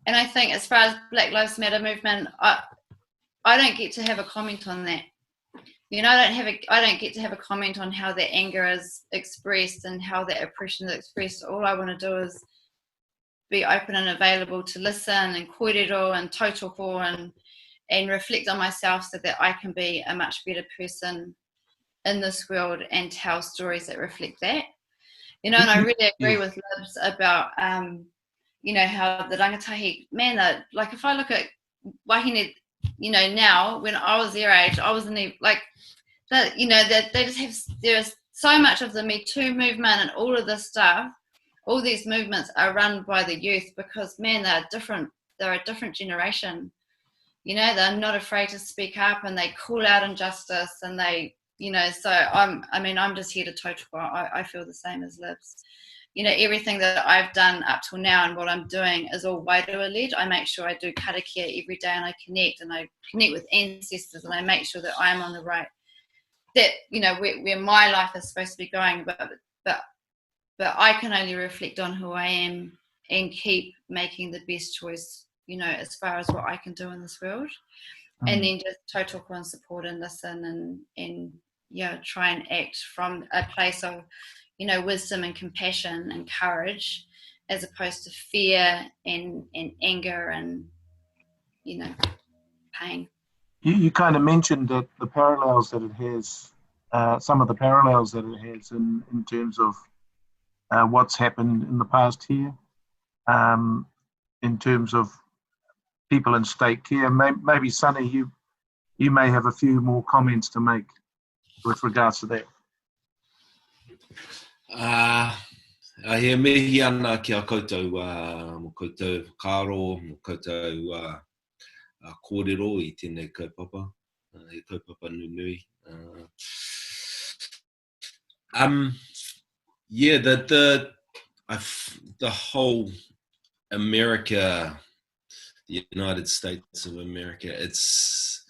Speaker 2: And I think as far as Black Lives Matter movement, I don't get to have a comment on that. I don't get to have a comment on how that anger is expressed and how that oppression is expressed. All I want to do is be open and available to listen and kōrero and tautoko and reflect on myself so that I can be a much better person in this world and tell stories that reflect that. And I really agree with Libs about, how the rangatahi, man, like if I look at wahine, now, when I was their age, I wasn't even, like, that, that they just have, there's so much of the Me Too movement and all of this stuff, all these movements are run by the youth because, man, they're a different generation. They're not afraid to speak up and they call out injustice and they, so I'm just here to tautoko. I feel the same as Libs. Everything that I've done up till now and what I'm doing is all Wairua led. I make sure I do karakia every day and I connect with ancestors and I make sure that I'm on the right, that, where my life is supposed to be going, but I can only reflect on who I am and keep making the best choice, as far as what I can do in this world. And then just tautoko and support and listen and try and act from a place of, wisdom and compassion and courage, as opposed to fear and anger and, pain.
Speaker 1: You kind of mentioned that the parallels that it has, some of the parallels that it has in terms of what's happened in the past here, in terms of people in state care. Maybe Sunny, you may have a few more comments to make with regards to that.
Speaker 5: He mihi ana ki a koutou, mo koutou karo, mo koutou kōrero I tēnei kaupapa, he kaupapa nui. The whole America, the United States of America, it's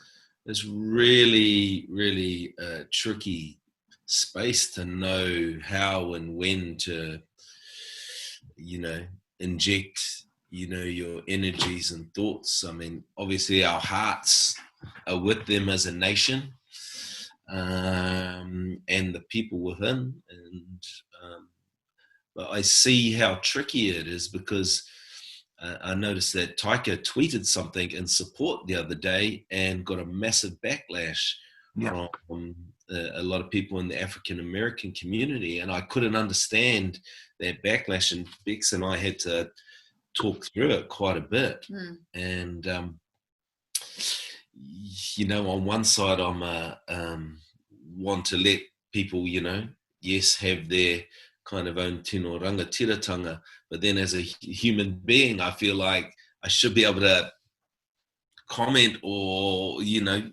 Speaker 5: really, really a tricky space to know how and when to, inject, your energies and thoughts. I mean, obviously our hearts are with them as a nation, and the people within. But I see how tricky it is because I noticed that Taika tweeted something in support the other day and got a massive backlash from a lot of people in the African American community, and I couldn't understand that backlash. And Becs and I had to talk through it quite a bit, and you know, on one side, I'm want to let people, you know, yes, have their kind of own tino rangatiratanga, but then as a human being, I feel like I should be able to comment or, you know,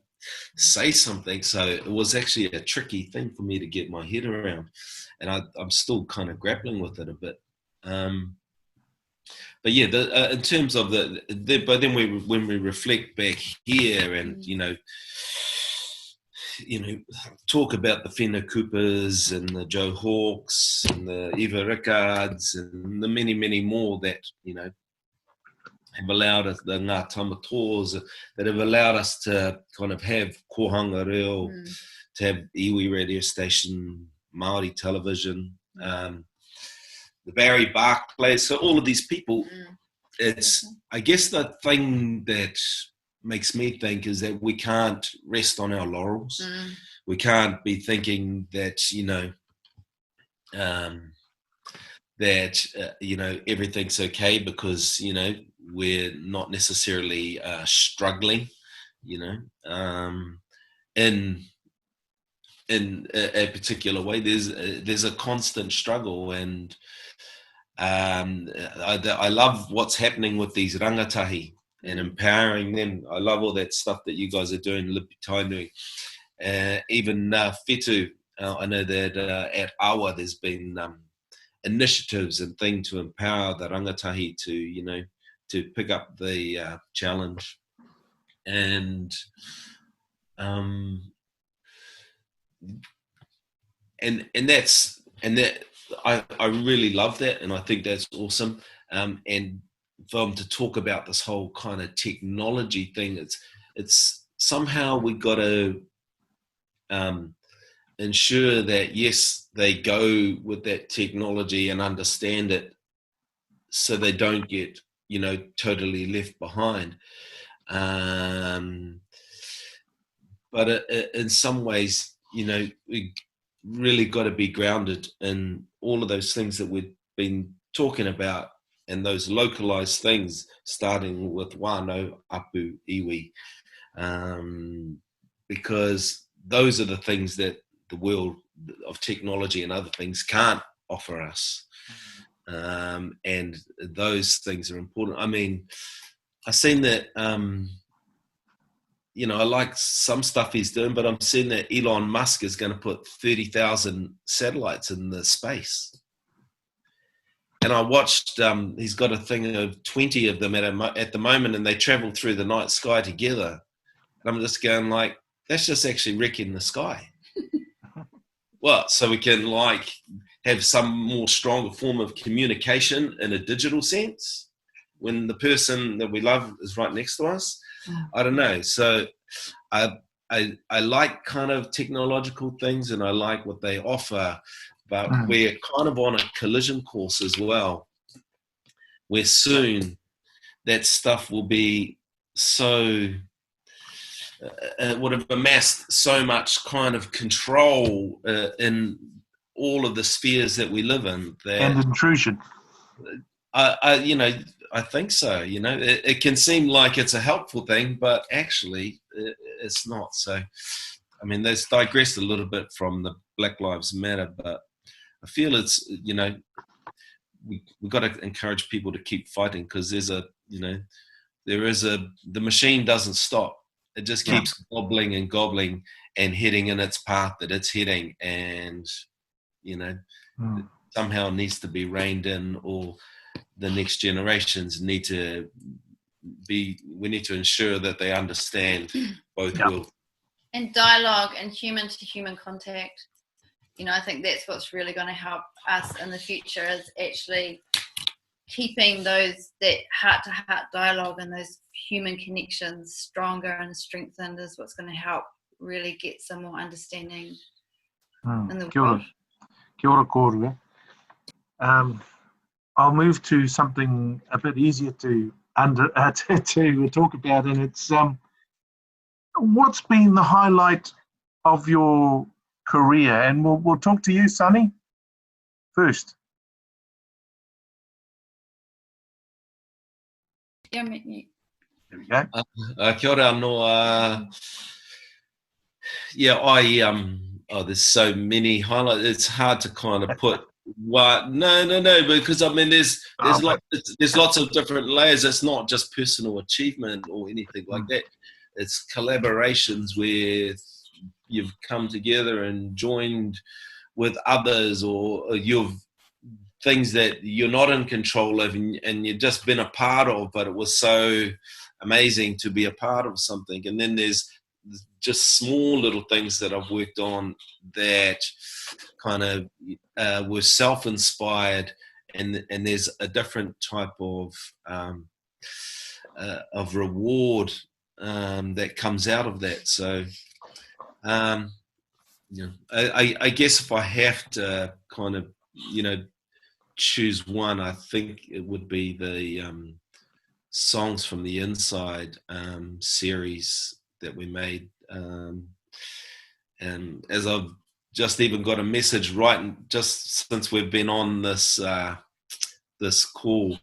Speaker 5: say something. So it was actually a tricky thing for me to get my head around, and I'm still kind of grappling with it a bit. But yeah, in terms of but then when we reflect back here and you know, talk about the Whena Coopers and the Joe Hawks and the Eva Rickards and the many, many more that, you know, have allowed us, the Ngā Tamatoas, that have allowed us to kind of have Kohanga Reo, to have iwi radio station, Māori Television, the Barry Barclays, so all of these people. It's, I guess the thing that makes me think is that we can't rest on our laurels. We can't be thinking that, you know, you know, everything's okay because, you know, we're not necessarily struggling, you know, in a particular way. There's a constant struggle, and I love what's happening with these rangatahi and empowering them. I love all that stuff that you guys are doing, Libby doing. Even Whetu, I know that at Awa there's been initiatives and things to empower the rangatahi to, you know, to pick up the challenge. And that I really love that, and I think that's awesome. And for them to talk about this whole kind of technology thing, it's somehow we got to ensure that yes, they go with that technology and understand it, so they don't get, you know, totally left behind. But in some ways, you know, we really got to be grounded in all of those things that we've been talking about, and those localized things, starting with wānau, apu, iwi, because those are the things that the world of technology and other things can't offer us. And those things are important. I mean, I've seen that, you know, I like some stuff he's doing, but I'm seeing that Elon Musk is going to put 30,000 satellites in the space. And I watched, he's got a thing of 20 of them at the moment, and they travel through the night sky together. And I'm just going like, that's just actually wrecking the sky. Well, so we can like have some more stronger form of communication in a digital sense when the person that we love is right next to us. I don't know. So I like kind of technological things, and I like what they offer, but we're kind of on a collision course as well, where soon that stuff will be so would have amassed so much kind of control in all of the spheres that we live in.
Speaker 1: And intrusion.
Speaker 5: You know, I think so. You know, it can seem like it's a helpful thing, but actually it's not. So, I mean, that's digressed a little bit from the Black Lives Matter, but I feel it's, you know, we've got to encourage people to keep fighting, because there's a, you know, the machine doesn't stop. It just keeps gobbling and gobbling and heading in its path that it's heading, and, you know, somehow needs to be reined in, or the next generations need to we need to ensure that they understand both worlds.
Speaker 2: And dialogue and human to human contact. You know, I think that's what's really going to help us in the future, is actually keeping that heart-to-heart dialogue and those human connections stronger and strengthened is what's going to help really get some more understanding in the world.
Speaker 1: Kia ora kōrua. I'll move to something a bit easier to talk about, and it's what's been the highlight of your career? And we'll talk to you, Sonny, first.
Speaker 2: Yeah, me.
Speaker 1: There we go.
Speaker 5: Kia ora anō. There's so many highlights. It's hard to kind of put what. No, because I mean, there's lots of different layers. It's not just personal achievement or anything like that. It's collaborations where you've come together and joined with others, or you've things that you're not in control of and you've just been a part of, but it was so amazing to be a part of something. And then there's just small little things that I've worked on that kind of were self-inspired, and there's a different type of reward that comes out of that. So I guess if I have to kind of choose one, I think it would be the Songs from the Inside series that we made, and as I've just even got a message just since we've been on this this call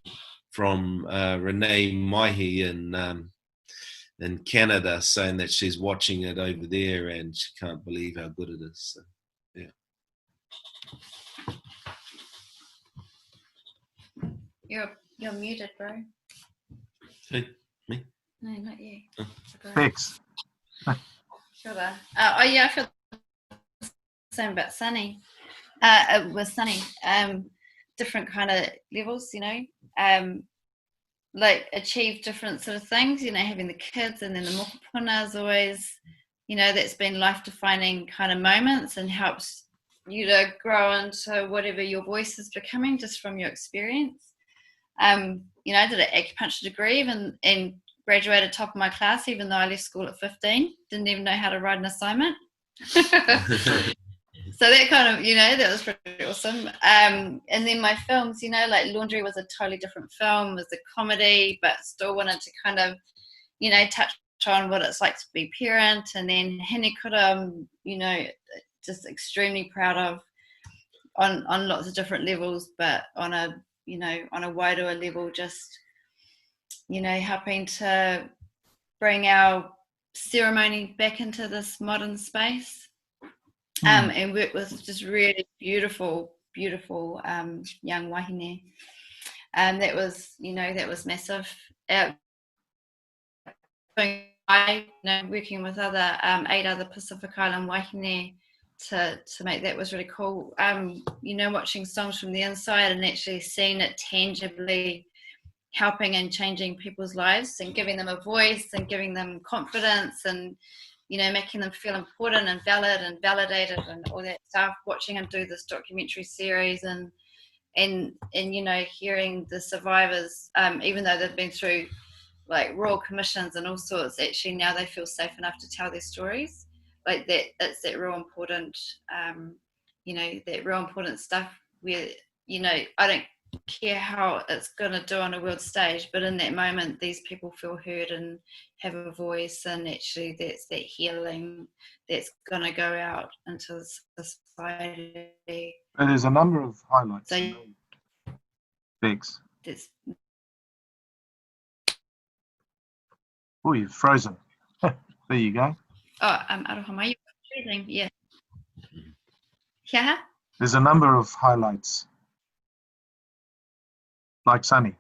Speaker 5: from Renee Maihi in Canada, saying that she's watching it over there and she can't believe how good it is. So, yeah.
Speaker 2: You're muted, bro.
Speaker 5: Hey, me?
Speaker 2: No, not you.
Speaker 5: Oh.
Speaker 1: Thanks.
Speaker 2: Sure. I feel the same about Sunny. With Sunny, different kind of levels, like achieve different sort of things. Having the kids and then the mokopuna is always, that's been life-defining kind of moments and helps you to grow into whatever your voice is becoming just from your experience. I did an acupuncture degree and graduated top of my class, even though I left school at 15. Didn't even know how to write an assignment. So that kind of, that was pretty awesome. And then my films, like Laundry was a totally different film. It was a comedy, but still wanted to kind of, touch on what it's like to be a parent. And then Henekura, just extremely proud of on lots of different levels, but on a wider level, just, helping to bring our ceremony back into this modern space. And work with just really beautiful young wahine. That was massive. Working with 8 other Pacific Island wahine to make that was really cool. Watching Songs from the Inside and actually seeing it tangibly helping and changing people's lives and giving them a voice and giving them confidence and making them feel important and valid and validated and all that stuff. Watching them do this documentary series and hearing the survivors, even though they've been through like royal commissions and all sorts, actually now they feel safe enough to tell their stories. Like that, it's that real important, that real important stuff where, I don't care how it's going to do on a world stage, but in that moment these people feel heard and have a voice, and actually that's that healing that's going to go out into society.
Speaker 1: And there's a number of highlights.
Speaker 2: So
Speaker 1: Thanks. Oh, you've frozen. There you go.
Speaker 2: Oh, Aroha, you freezing? Yeah. Yeah.
Speaker 1: There's a number of highlights. Like Sunny.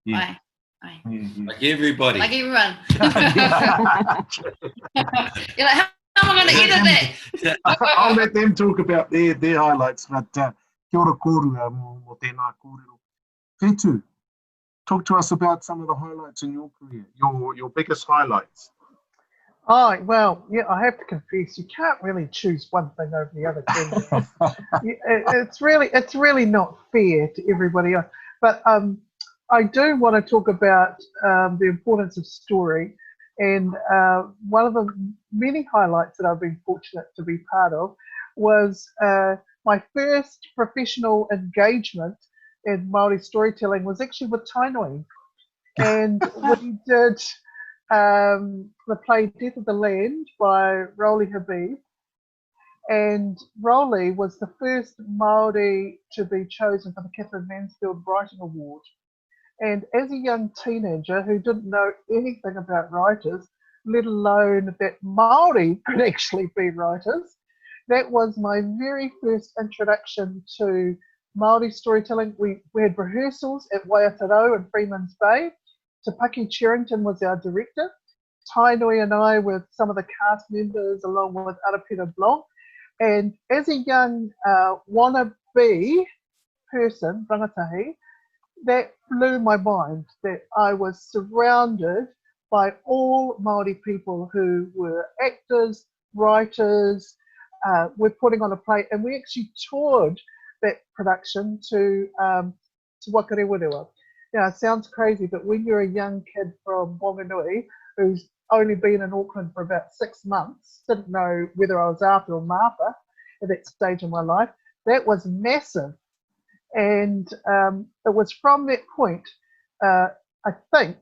Speaker 1: Yeah.
Speaker 2: Aye.
Speaker 1: Yeah.
Speaker 5: Like everybody.
Speaker 2: Like everyone. You're like, how am I going to edit that?
Speaker 1: I'll let them talk about their highlights, but kia ora kōrua mō tēnā kōrero. Whetu, talk to us about some of the highlights in your career, your biggest highlights.
Speaker 6: Oh, well, yeah, I have to confess, you can't really choose one thing over the other, can you? It's really not fair to everybody else. But I do want to talk about the importance of story. And one of the many highlights that I've been fortunate to be part of was my first professional engagement in Māori storytelling was actually with Tainui. And we did the play Death of the Land by Rowley Habib. And Rowley was the first Māori to be chosen for the Catherine Mansfield Writing Award. And as a young teenager who didn't know anything about writers, let alone that Māori could actually be writers, that was my very first introduction to Māori storytelling. We had rehearsals at Aotearoa in Freeman's Bay. Te Paki Cherrington was our director. Tainui and I were some of the cast members along with Arapira Blanc. And as a young wannabe person, rangatahi, that blew my mind, that I was surrounded by all Māori people who were actors, writers, were putting on a play, and we actually toured that production to Wakarewarewa. Now, it sounds crazy, but when you're a young kid from Wanganui who's only been in Auckland for about 6 months, didn't know whether I was Arthur or Martha at that stage in my life, that was massive. And it was from that point, I think,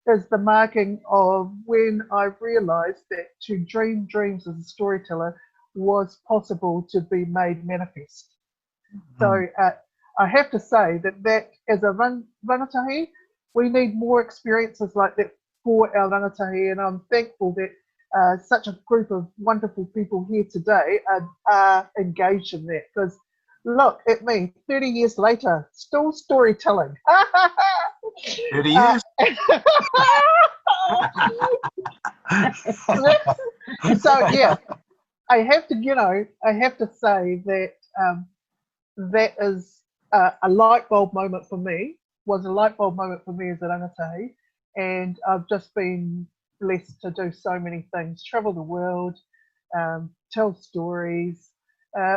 Speaker 6: is the marking of when I realised that to dream dreams as a storyteller was possible to be made manifest. So I have to say that as a rangatahi, we need more experiences like that for our rangatahi, and I'm thankful that such a group of wonderful people here today are engaged in that, because look at me, 30 years later, still storytelling.
Speaker 1: 30 years?
Speaker 6: So, yeah, I have to say that that is a light bulb moment for me, was a light bulb moment for me as a rangatahi, and I've just been blessed to do so many things, travel the world, tell stories.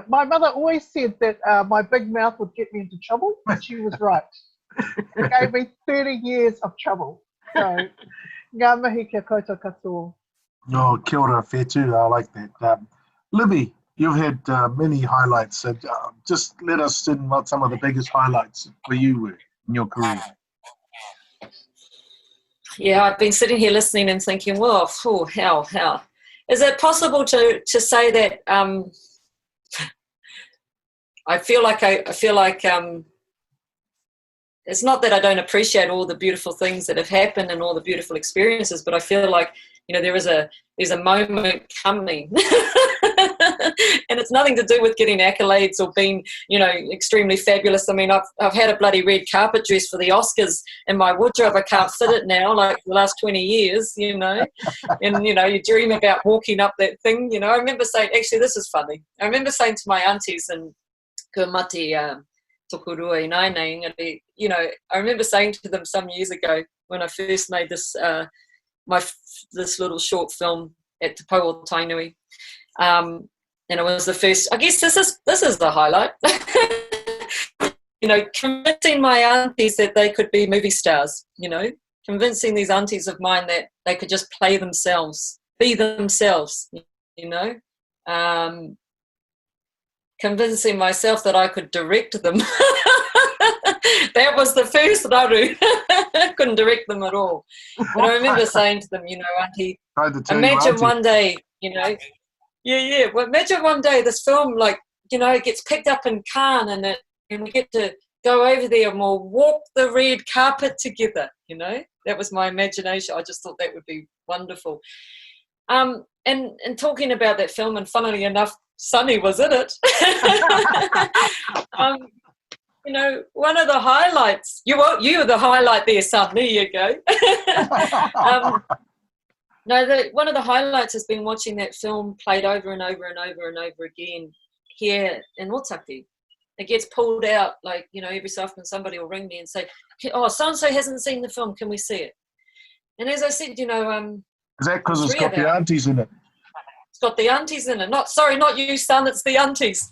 Speaker 6: My mother always said that my big mouth would get me into trouble, but she was right. It gave me 30 years of trouble. So, ngā mihi kia koutou katoa.
Speaker 1: No, kia ora, Whetu, I like that. Libby, you've had many highlights. So, just let us in what some of the biggest highlights for you were in your career.
Speaker 4: Yeah, I've been sitting here listening and thinking, well, how? Is it possible to say that I feel like it's not that I don't appreciate all the beautiful things that have happened and all the beautiful experiences, but I feel like, there's a moment coming. And it's nothing to do with getting accolades or being, extremely fabulous. I mean, I've had a bloody red carpet dress for the Oscars in my wardrobe. I can't fit it now, like the last 20 years, And, you dream about walking up that thing, I remember saying, actually, this is funny. I remember saying to my aunties and Kumati, Tokurua in Ainei, I remember saying to them some years ago when I first made this this little short film at Te Pou o Tainui, and it was the first. I guess this is the highlight. Convincing my aunties that they could be movie stars. Convincing these aunties of mine that they could just play themselves, be themselves. Convincing myself that I could direct them. That was the first raru. I couldn't direct them at all. But I remember saying to them, Auntie, imagine one day, well, imagine one day this film, it gets picked up in Cannes and we get to go over there and we'll walk the red carpet together, That was my imagination. I just thought that would be wonderful. And talking about that film, and funnily enough, Sonny was in it. One of the highlights. You were the highlight there, son. There you go. One of the highlights has been watching that film played over and over and over and over again here in Otaki. It gets pulled out, every so often somebody will ring me and say, "Oh, so and so hasn't seen the film. Can we see it?" And as I said,
Speaker 1: is that because it's got the aunties in it?
Speaker 4: It's got the aunties in it. Not you, son. It's the aunties.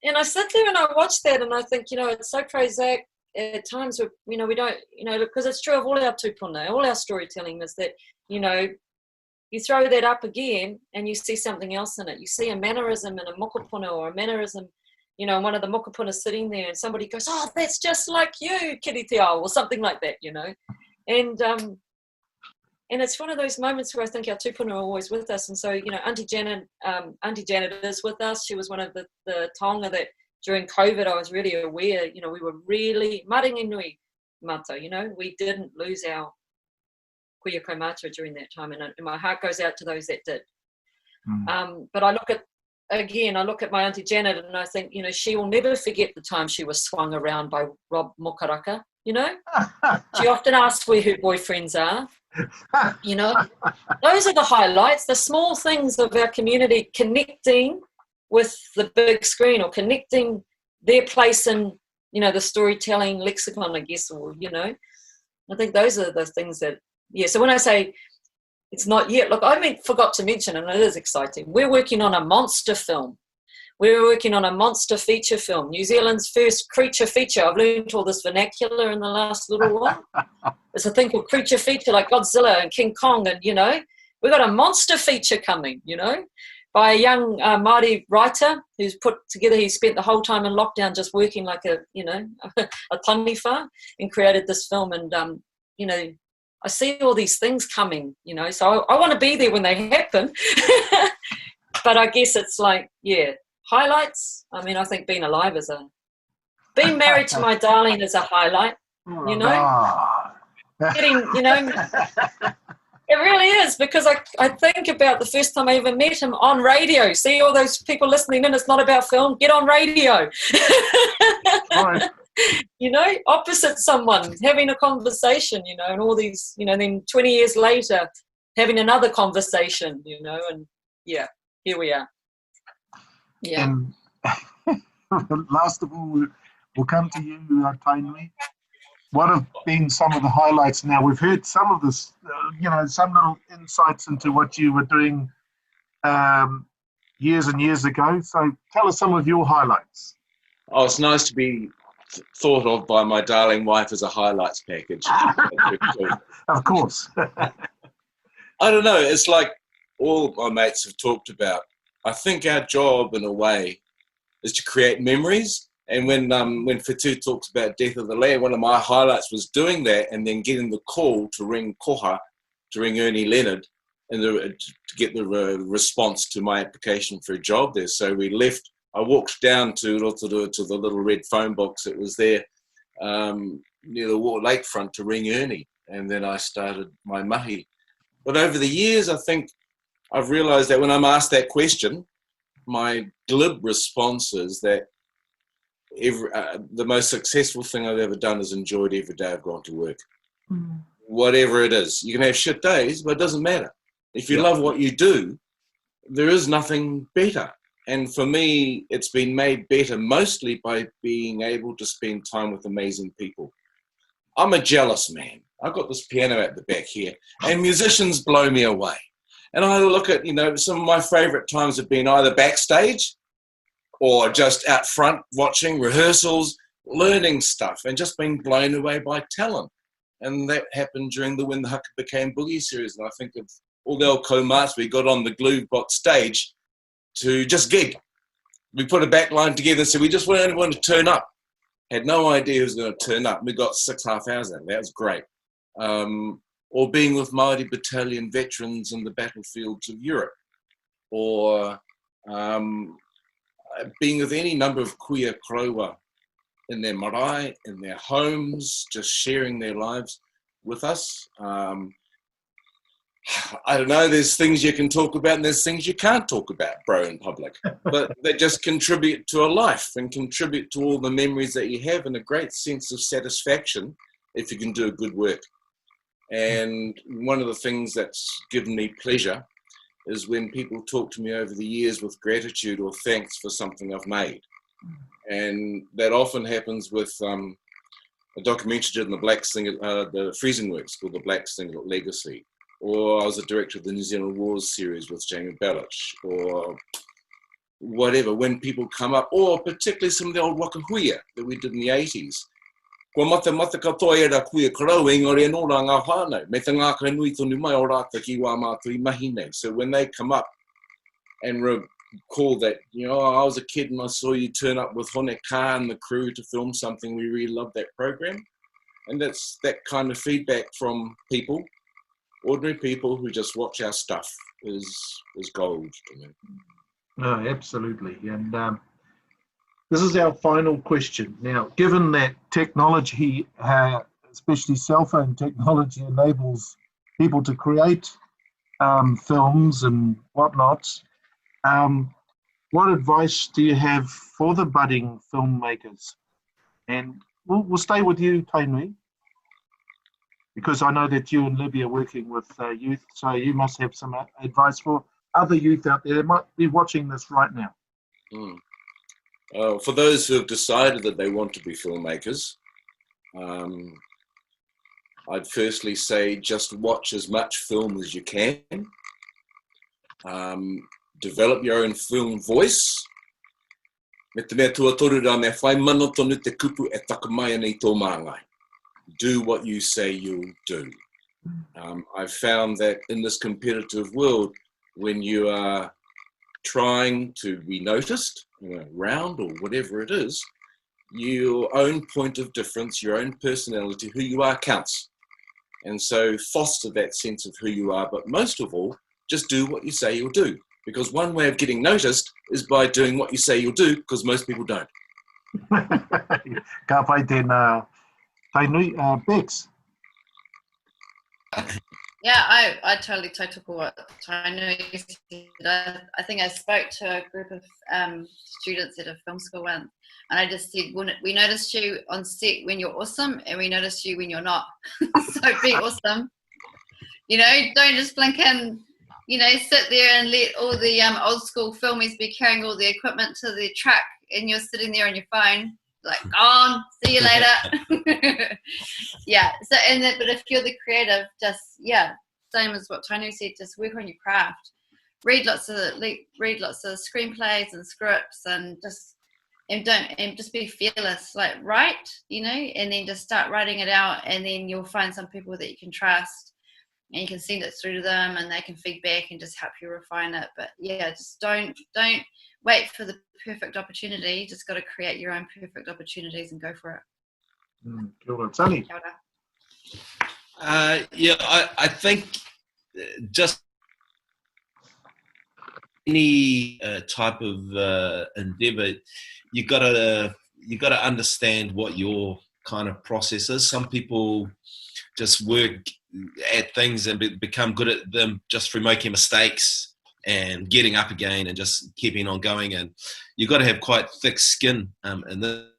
Speaker 4: And I sit there and I watch that and I think, it's so prosaic at times where, we don't, because it's true of all our tupuna, all our storytelling is that, you throw that up again and you see something else in it. You see a mannerism in a mokopuna or a mannerism, one of the mokopuna sitting there and somebody goes, "Oh, that's just like you, Kiri Te Ao," or something like that, And it's one of those moments where I think our tupuna are always with us. And so, Auntie Janet is with us. She was one of the taonga that during COVID, I was really aware, you know, we were really, maringi nui mata, you know, we didn't lose our kuia kaumātua during that time, and my heart goes out to those that did. But I look at my Auntie Janet, and I think, you know, she will never forget the time she was swung around by Rob Mokaraka, you know. She often asks where her boyfriends are, you know. Those are the highlights, the small things of our community connecting with the big screen, or connecting their place in, you know, the storytelling lexicon, I guess, or, you know. I think those are the things that, yeah, so when I say it's not yet, look, forgot to mention, and it is exciting, we're working on a monster film. We're working on a monster feature film, New Zealand's first creature feature. I've learned all this vernacular in the last little while. There's a thing called creature feature, like Godzilla and King Kong, and, you know, we've got a monster feature coming, you know, by a young Māori writer who's put together, he spent the whole time in lockdown just working like a, you know, a taniwha, and created this film. And, you know, I see all these things coming, you know, so I want to be there when they happen. But I guess it's like, yeah, highlights. I mean, I think being alive being married to my darling is a highlight, you know. Getting, you know, it really is, because I think about the first time I ever met him on radio. See all those people listening in, it's not about film, get on radio.
Speaker 1: Right.
Speaker 4: You know, opposite someone, having a conversation, you know, and all these, you know, then 20 years later, having another conversation, you know, and yeah, here we are. Yeah.
Speaker 1: And last of all, we'll come to you, Tainui. What have been some of the highlights? Now, we've heard some of this, you know, some little insights into what you were doing years and years ago. So tell us some of your highlights.
Speaker 3: Oh, it's nice to be thought of by my darling wife as a highlights package.
Speaker 1: Of course.
Speaker 3: I don't know, it's like all my mates have talked about. I think our job, in a way, is to create memories. And when Whetu talks about Death of the Land, one of my highlights was doing that, and then getting the call to ring Koha, to ring Ernie Leonard, and to get the response to my application for a job there. So we left. I walked down to the little red phone box that was there near the lakefront to ring Ernie, and then I started my mahi. But over the years, I think I've realised that when I'm asked that question, my glib response is that the most successful thing I've ever done is enjoyed every day I've gone to work. Whatever it is. You can have shit days, but it doesn't matter. If you love what you do, there is nothing better. And for me, it's been made better mostly by being able to spend time with amazing people. I'm a jealous man. I've got this piano at the back here, and musicians blow me away. And I look at, you know, some of my favourite times have been either backstage or just out front watching rehearsals, learning stuff, and just being blown away by talent. And that happened during when the Haka became Boogie series. And I think of all the old co-mats we got on the glue box stage to just gig. We put a back line together and said, we just want anyone to turn up. Had no idea who was going to turn up. We got 6.5 hours out. That was great. Or being with Māori battalion veterans in the battlefields of Europe. Or being with any number of kuia kroua in their marae, in their homes, just sharing their lives with us. I don't know, there's things you can talk about and there's things you can't talk about, bro, in public. But they just contribute to a life and contribute to all the memories that you have, and a great sense of satisfaction if you can do a good work. And one of the things that's given me pleasure is when people talk to me over the years with gratitude or thanks for something I've made. And that often happens with a documentary did in the Freezing Works called The Black Singlet Legacy. Or I was a director of the New Zealand Wars series with Jamie Bellich, or whatever, when people come up, or particularly some of the old wakahuia that we did in the 80s. Ko mata katoa e ra kuia karau e ngore no ra ngā whānau. Me te ngā kai nui tonu mai o rāta ki wā mātui mahi nei. So when they come up and recall that, you know, I was a kid and I saw you turn up with Hone Ka and the crew to film something, we really loved that program. And that's that kind of feedback from people, ordinary people who just watch our stuff is gold to me.
Speaker 1: No, absolutely. And this is our final question. Now, given that technology, especially cell phone technology, enables people to create films and whatnot, what advice do you have for the budding filmmakers? And we'll stay with you, Tainui, because I know that you and Libby are working with youth, so you must have some advice for other youth out there that might be watching this right now.
Speaker 3: For those who have decided that they want to be filmmakers, I'd firstly say just watch as much film as you can. Develop your own film voice. Me te mea tuatoru rā mea whai mano tonu te kupu e takamai nei tō māngai. Do what you say you'll do. I've found that in this competitive world, when you are trying to be noticed, round or whatever it is, your own point of difference, your own personality, who you are counts. And so foster that sense of who you are, but most of all, just do what you say you'll do. Because one way of getting noticed is by doing what you say you'll do, because most people don't.
Speaker 1: Ka pai tēnā Tainui, Becs.
Speaker 2: Yeah, I totally took what Tainui said. I think I spoke to a group of students at a film school once, and I just said, we noticed you on set when you're awesome, and we noticed you when you're not. So be awesome. Don't just blink in. Sit there and let all the old school filmies be carrying all the equipment to the truck, and you're sitting there on your phone, like, gone, see you later. Yeah. So, but if you're the creative, just, same as what Tony said, just work on your craft. Read lots of screenplays and scripts, and just be fearless. Like, write, and then just start writing it out, and then you'll find some people that you can trust. And you can send it through to them, and they can feedback and just help you refine it. But just don't wait for the perfect opportunity. You just got to create your own perfect opportunities and go for it.
Speaker 1: Kia ora, Tony.
Speaker 2: Kia ora.
Speaker 5: I think just any type of endeavour, you got to understand what your kind of process is. Some people just work at things and become good at them just through making mistakes and getting up again and just keeping on going. And you've got to have quite thick skin in this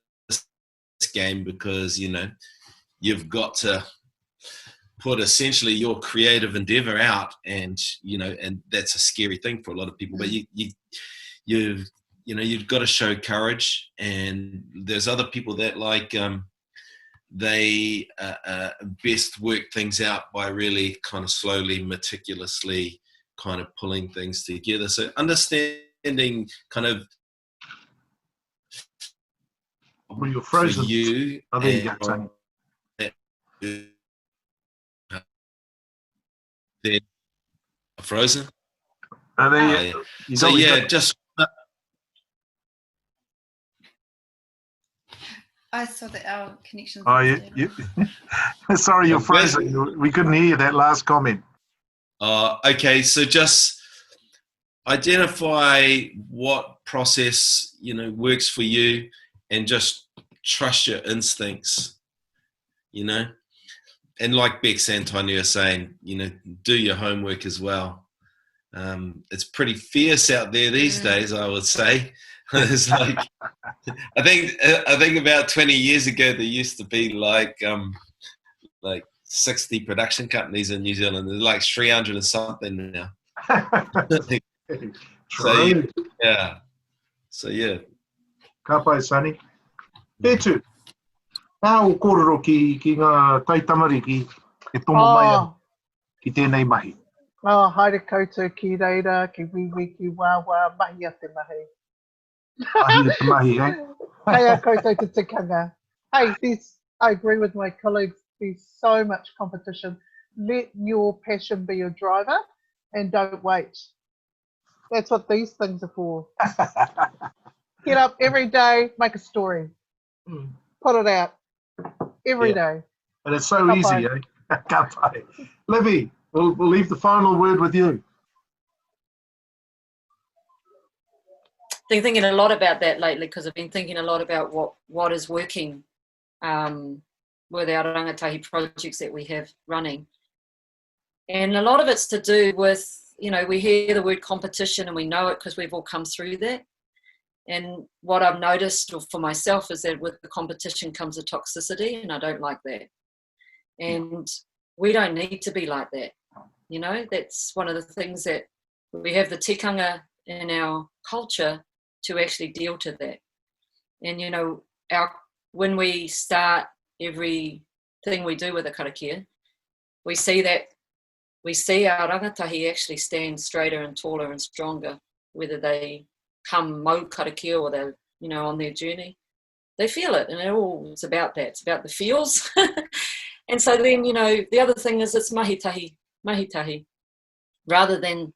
Speaker 5: game, because you've got to put essentially your creative endeavor out, and and that's a scary thing for a lot of people. But you've got to show courage, and there's other people that they best work things out by really kind of slowly, meticulously kind of pulling things together. So understanding kind of
Speaker 1: Well, you're frozen.
Speaker 5: for you.
Speaker 1: Oh, there you go, Tony.
Speaker 5: They're frozen.
Speaker 1: Just
Speaker 2: I saw that our connections.
Speaker 1: Sorry, you're frozen. We couldn't hear that last comment.
Speaker 5: Okay, so just identify what process works for you, and just trust your instincts. And like Becs and Tony are saying, do your homework as well. It's pretty fierce out there these days, I would say. It's like, I think about 20 years ago there used to be like 60 production companies in New Zealand. There's like 300 and something now. So yeah.
Speaker 1: Ka pai, Sonny. Whetu, nā o kōrero ki ngā tai tamariki e tomo mai ki tēnei mahi.
Speaker 6: Haere koutou ki reira, ki wiwi, ki wāwā, mahi a te mahi.
Speaker 1: Mahi a te mahi, eh?
Speaker 6: Hei koutou te tikanga. Hey, I agree with my colleagues. There's so much competition. Let your passion be your driver, and don't wait. That's what these things are for. Get up every day, make a story. Put it out every day.
Speaker 1: And it's so easy, eh? Ka pai. Libby, we'll leave the final word with you.
Speaker 4: been thinking a lot about that lately, because I've been thinking a lot about what is working with our rangatahi projects that we have running. And a lot of it's to do with, you know, we hear the word competition and we know it because we've all come through that. And what I've noticed for myself is that with the competition comes a toxicity, and I don't like that. And we don't need to be like that. You know, that's one of the things that we have the tikanga in our culture to actually deal to that. And, you know, when we start everything we do with the karakia, we see our rangatahi actually stand straighter and taller and stronger, whether they come mau karakia or they're, you know, on their journey. They feel it, and it's about that. It's about the feels. And so then, you know, the other thing is it's mahitahi, rather than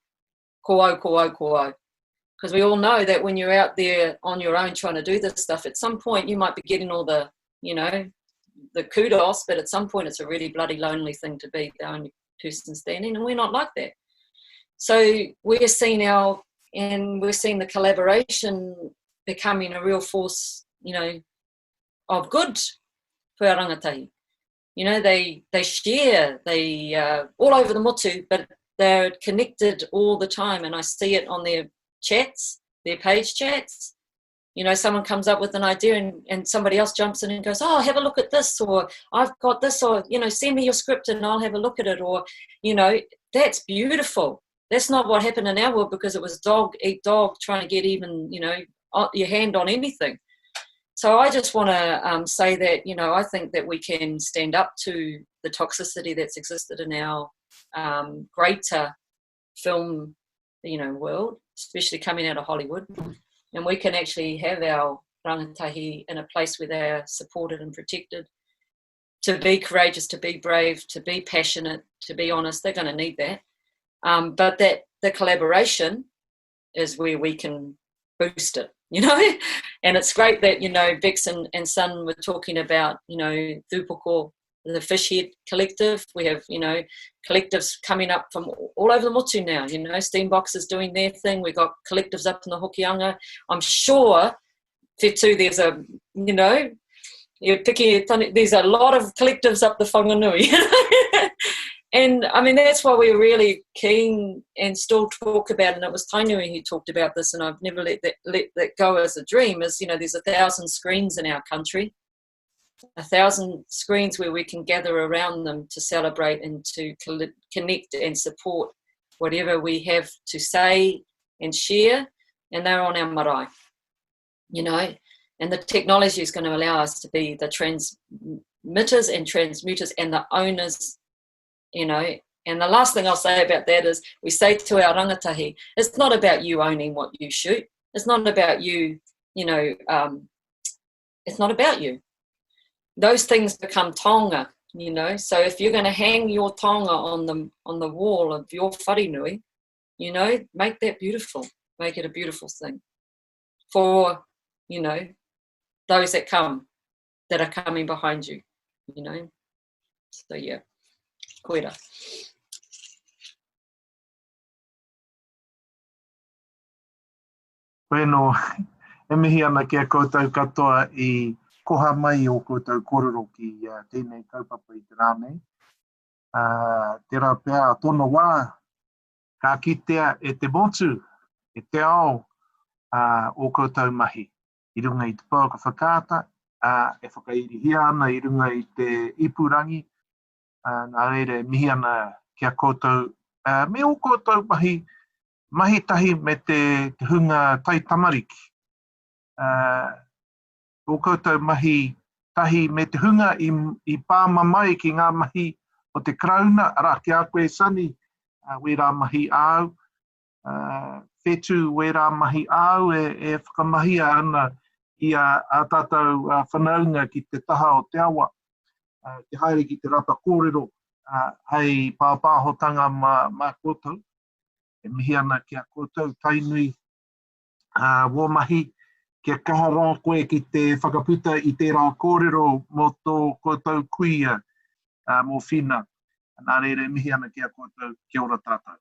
Speaker 4: ko au. Because we all know that when you're out there on your own trying to do this stuff, at some point you might be getting all the, you know, the kudos, but at some point it's a really bloody lonely thing to be the only person standing, and we're not like that. So we're seeing the collaboration becoming a real force, you know, of good for our rangatahi. You know, they share, they all over the motu, but they're connected all the time, and I see it on their chats, their page chats. You know, someone comes up with an idea and somebody else jumps in and goes, oh, have a look at this, or I've got this, or, you know, send me your script and I'll have a look at it, or, you know, that's beautiful. That's not what happened in our world, because it was dog eat dog trying to get even, you know, your hand on anything. So I just want to say that, you know, I think that we can stand up to the toxicity that's existed in our greater film, you know, world, especially coming out of Hollywood. And we can actually have our rangatahi in a place where they're supported and protected, to be courageous, to be brave, to be passionate, to be honest. They're going to need that. But that the collaboration is where we can boost it, you know. And it's great that, you know, Becs and Son were talking about, you know, Tupoko, the Fish Head Collective. We have, you know, collectives coming up from all over the motu now. You know, Steambox is doing their thing. We've got collectives up in the Hokianga. I'm sure, Whetu, there's a, you know, there's a lot of collectives up the Whanganui. And I mean, that's why we're really keen and still talk about, and it was Tainui who talked about this, and I've never let that go as a dream, is, you know, there's 1,000 screens in our country, 1,000 screens where we can gather around them to celebrate and to connect and support whatever we have to say and share, and they're on our marae, you know. And the technology is going to allow us to be the transmitters and transmuters and the owners, you know. And the last thing I'll say about that is, we say to our rangatahi, it's not about you owning what you shoot. It's not about you, you know, it's not about you. Those things become tonga, you know. So if you're going to hang your tonga on the wall of your wharenui, you know, make that beautiful. Make it a beautiful thing for, you know, those that are coming behind you, you know. So yeah. Koera.
Speaker 1: Bueno, e mihi ana kia koutou katoa I koha mai o koutou kōrero ki tēnei kaupapa I te rānei. Tērā pēr tōna wā, ka kitea e te motu, e te ao o koutou mahi. I runga I te pāka whakaata, e whakairihia ana I runga I te ipurangi, nā reire mihi ana kia koutou, me o koutou mahi tahi me te hunga tai tamariki. O koutou mahi tahi me te hunga I pāma mai ki ngā mahi o te krauna, ara ki a koe Sani, we rā mahi au, Whetu we rā mahi au, e whakamahia ana I a tātou whanaunga ki te taha o te awa. Te haere ki te rapa kōrero, hei pāpāhotanga mā koutou. E mihi ana kia koutou tainui wō mahi, kia kaha rā koe ki te whakaputa I te rā kōrero mō tō koutou kuia mō whina. Nā reire mihi ana kia koutou, kia ora tātou.